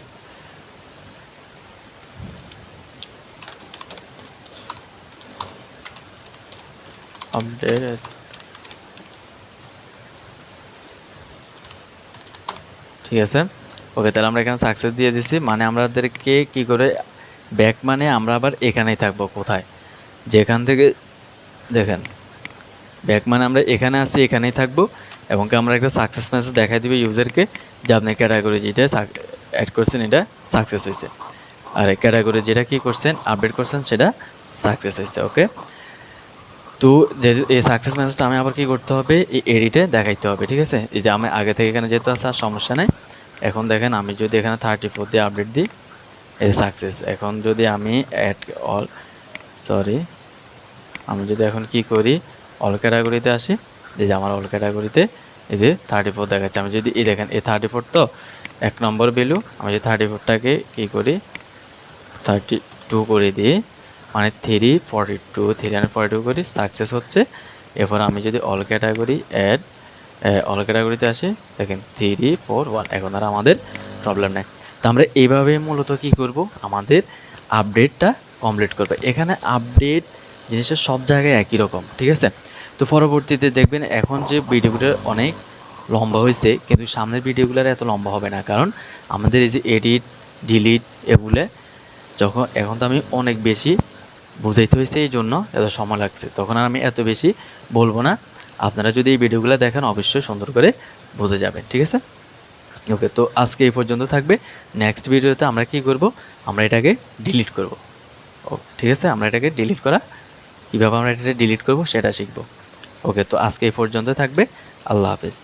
আপডেট, ঠিক আছে। ওকে, তাহলে আমরা এখানে সাকসেস দিয়ে দিছি, মানে আমাদেরকে কি করে ব্যাক, মানে আমরা আবার এখানেই থাকবো, কোথায়, যেখান থেকে দেখেন ব্যাক মানে আমরা এখানে আসি, এখানেই থাকবো, এবং আমরা একটা সাকসেস মেসেজ দেখাই দিবে ইউজারকে যে আপনি ক্যাটাগরি যেটা অ্যাড করছেন এটা সাকসেস হয়েছে, আর ক্যাটাগরি যেটা কি করছেন আপডেট করছেন সেটা সাকসেস হয়েছে। ওকে, তো যেহেতু এই সাকসেস মেসেজটা আমি আবার কি করতে হবে, এই এডিটে দেখাইতে হবে, ঠিক আছে। এই যে আমি আগে থেকে এখানে যেহেতু আছে আর সমস্যা নেই। এখন দেখেন আমি যদি এখানে 34 দিয়ে আপডেট দিই, এই সাকসেস। এখন যদি আমি অ্যাড অল, সরি, আমি যদি এখন কি করি অল ক্যাটাগরিতে আসি, যে আমার অল ক্যাটাগরিতে এই যে 34 দেখাচ্ছে। আমি যদি এই দেখেন এই 34 তো 1 নম্বর ভ্যালু, আমি যে 34টাকে কী করি 32 করে দিই, মানে 342 করি, সাকসেস হচ্ছে। এরপর আমি যদি অল ক্যাটাগরি অ্যাড অল ক্যাটাগরিতে আসি, দেখেন 341, এখন আর আমাদের প্রবলেম নেই। তো আমরা এইভাবে মূলত কি করব, আমাদের আপডেটটা কমপ্লিট করবে। এখানে আপডেট জিনিসটা সব জায়গায় একই রকম, ঠিক আছে। তো পরবর্তীতে দেখবেন এখন যে ভিডিওগুলো অনেক লম্বা হয়েছে, কিন্তু সামনের ভিডিওগুলোর এত লম্বা হবে না, কারণ আমাদের এই যে এডিট ডিলিট এগুলো যখন এখন তো আমি অনেক বেশি বুঝাইতে হয়েছে, এই জন্য এত সময় লাগছে, তখন আর আমি এত বেশি বলবো না। আপনারা যদি এই ভিডিওগুলো দেখেন অবশ্যই সুন্দর করে বুঝে যাবেন, ঠিক আছে। ওকে, তো আজকে এই পর্যন্ত থাকবে। নেক্সট ভিডিওতে আমরা কি করব, আমরা এটাকে ডিলিট করব। ও ঠিক আছে, আমরা এটাকে ডিলিট করা কীভাবে আমরা এটাকে ডিলিট করব সেটা শিখব। ওকে, তো আজকে এই পর্যন্ত থাকবে। আল্লাহ হাফেজ।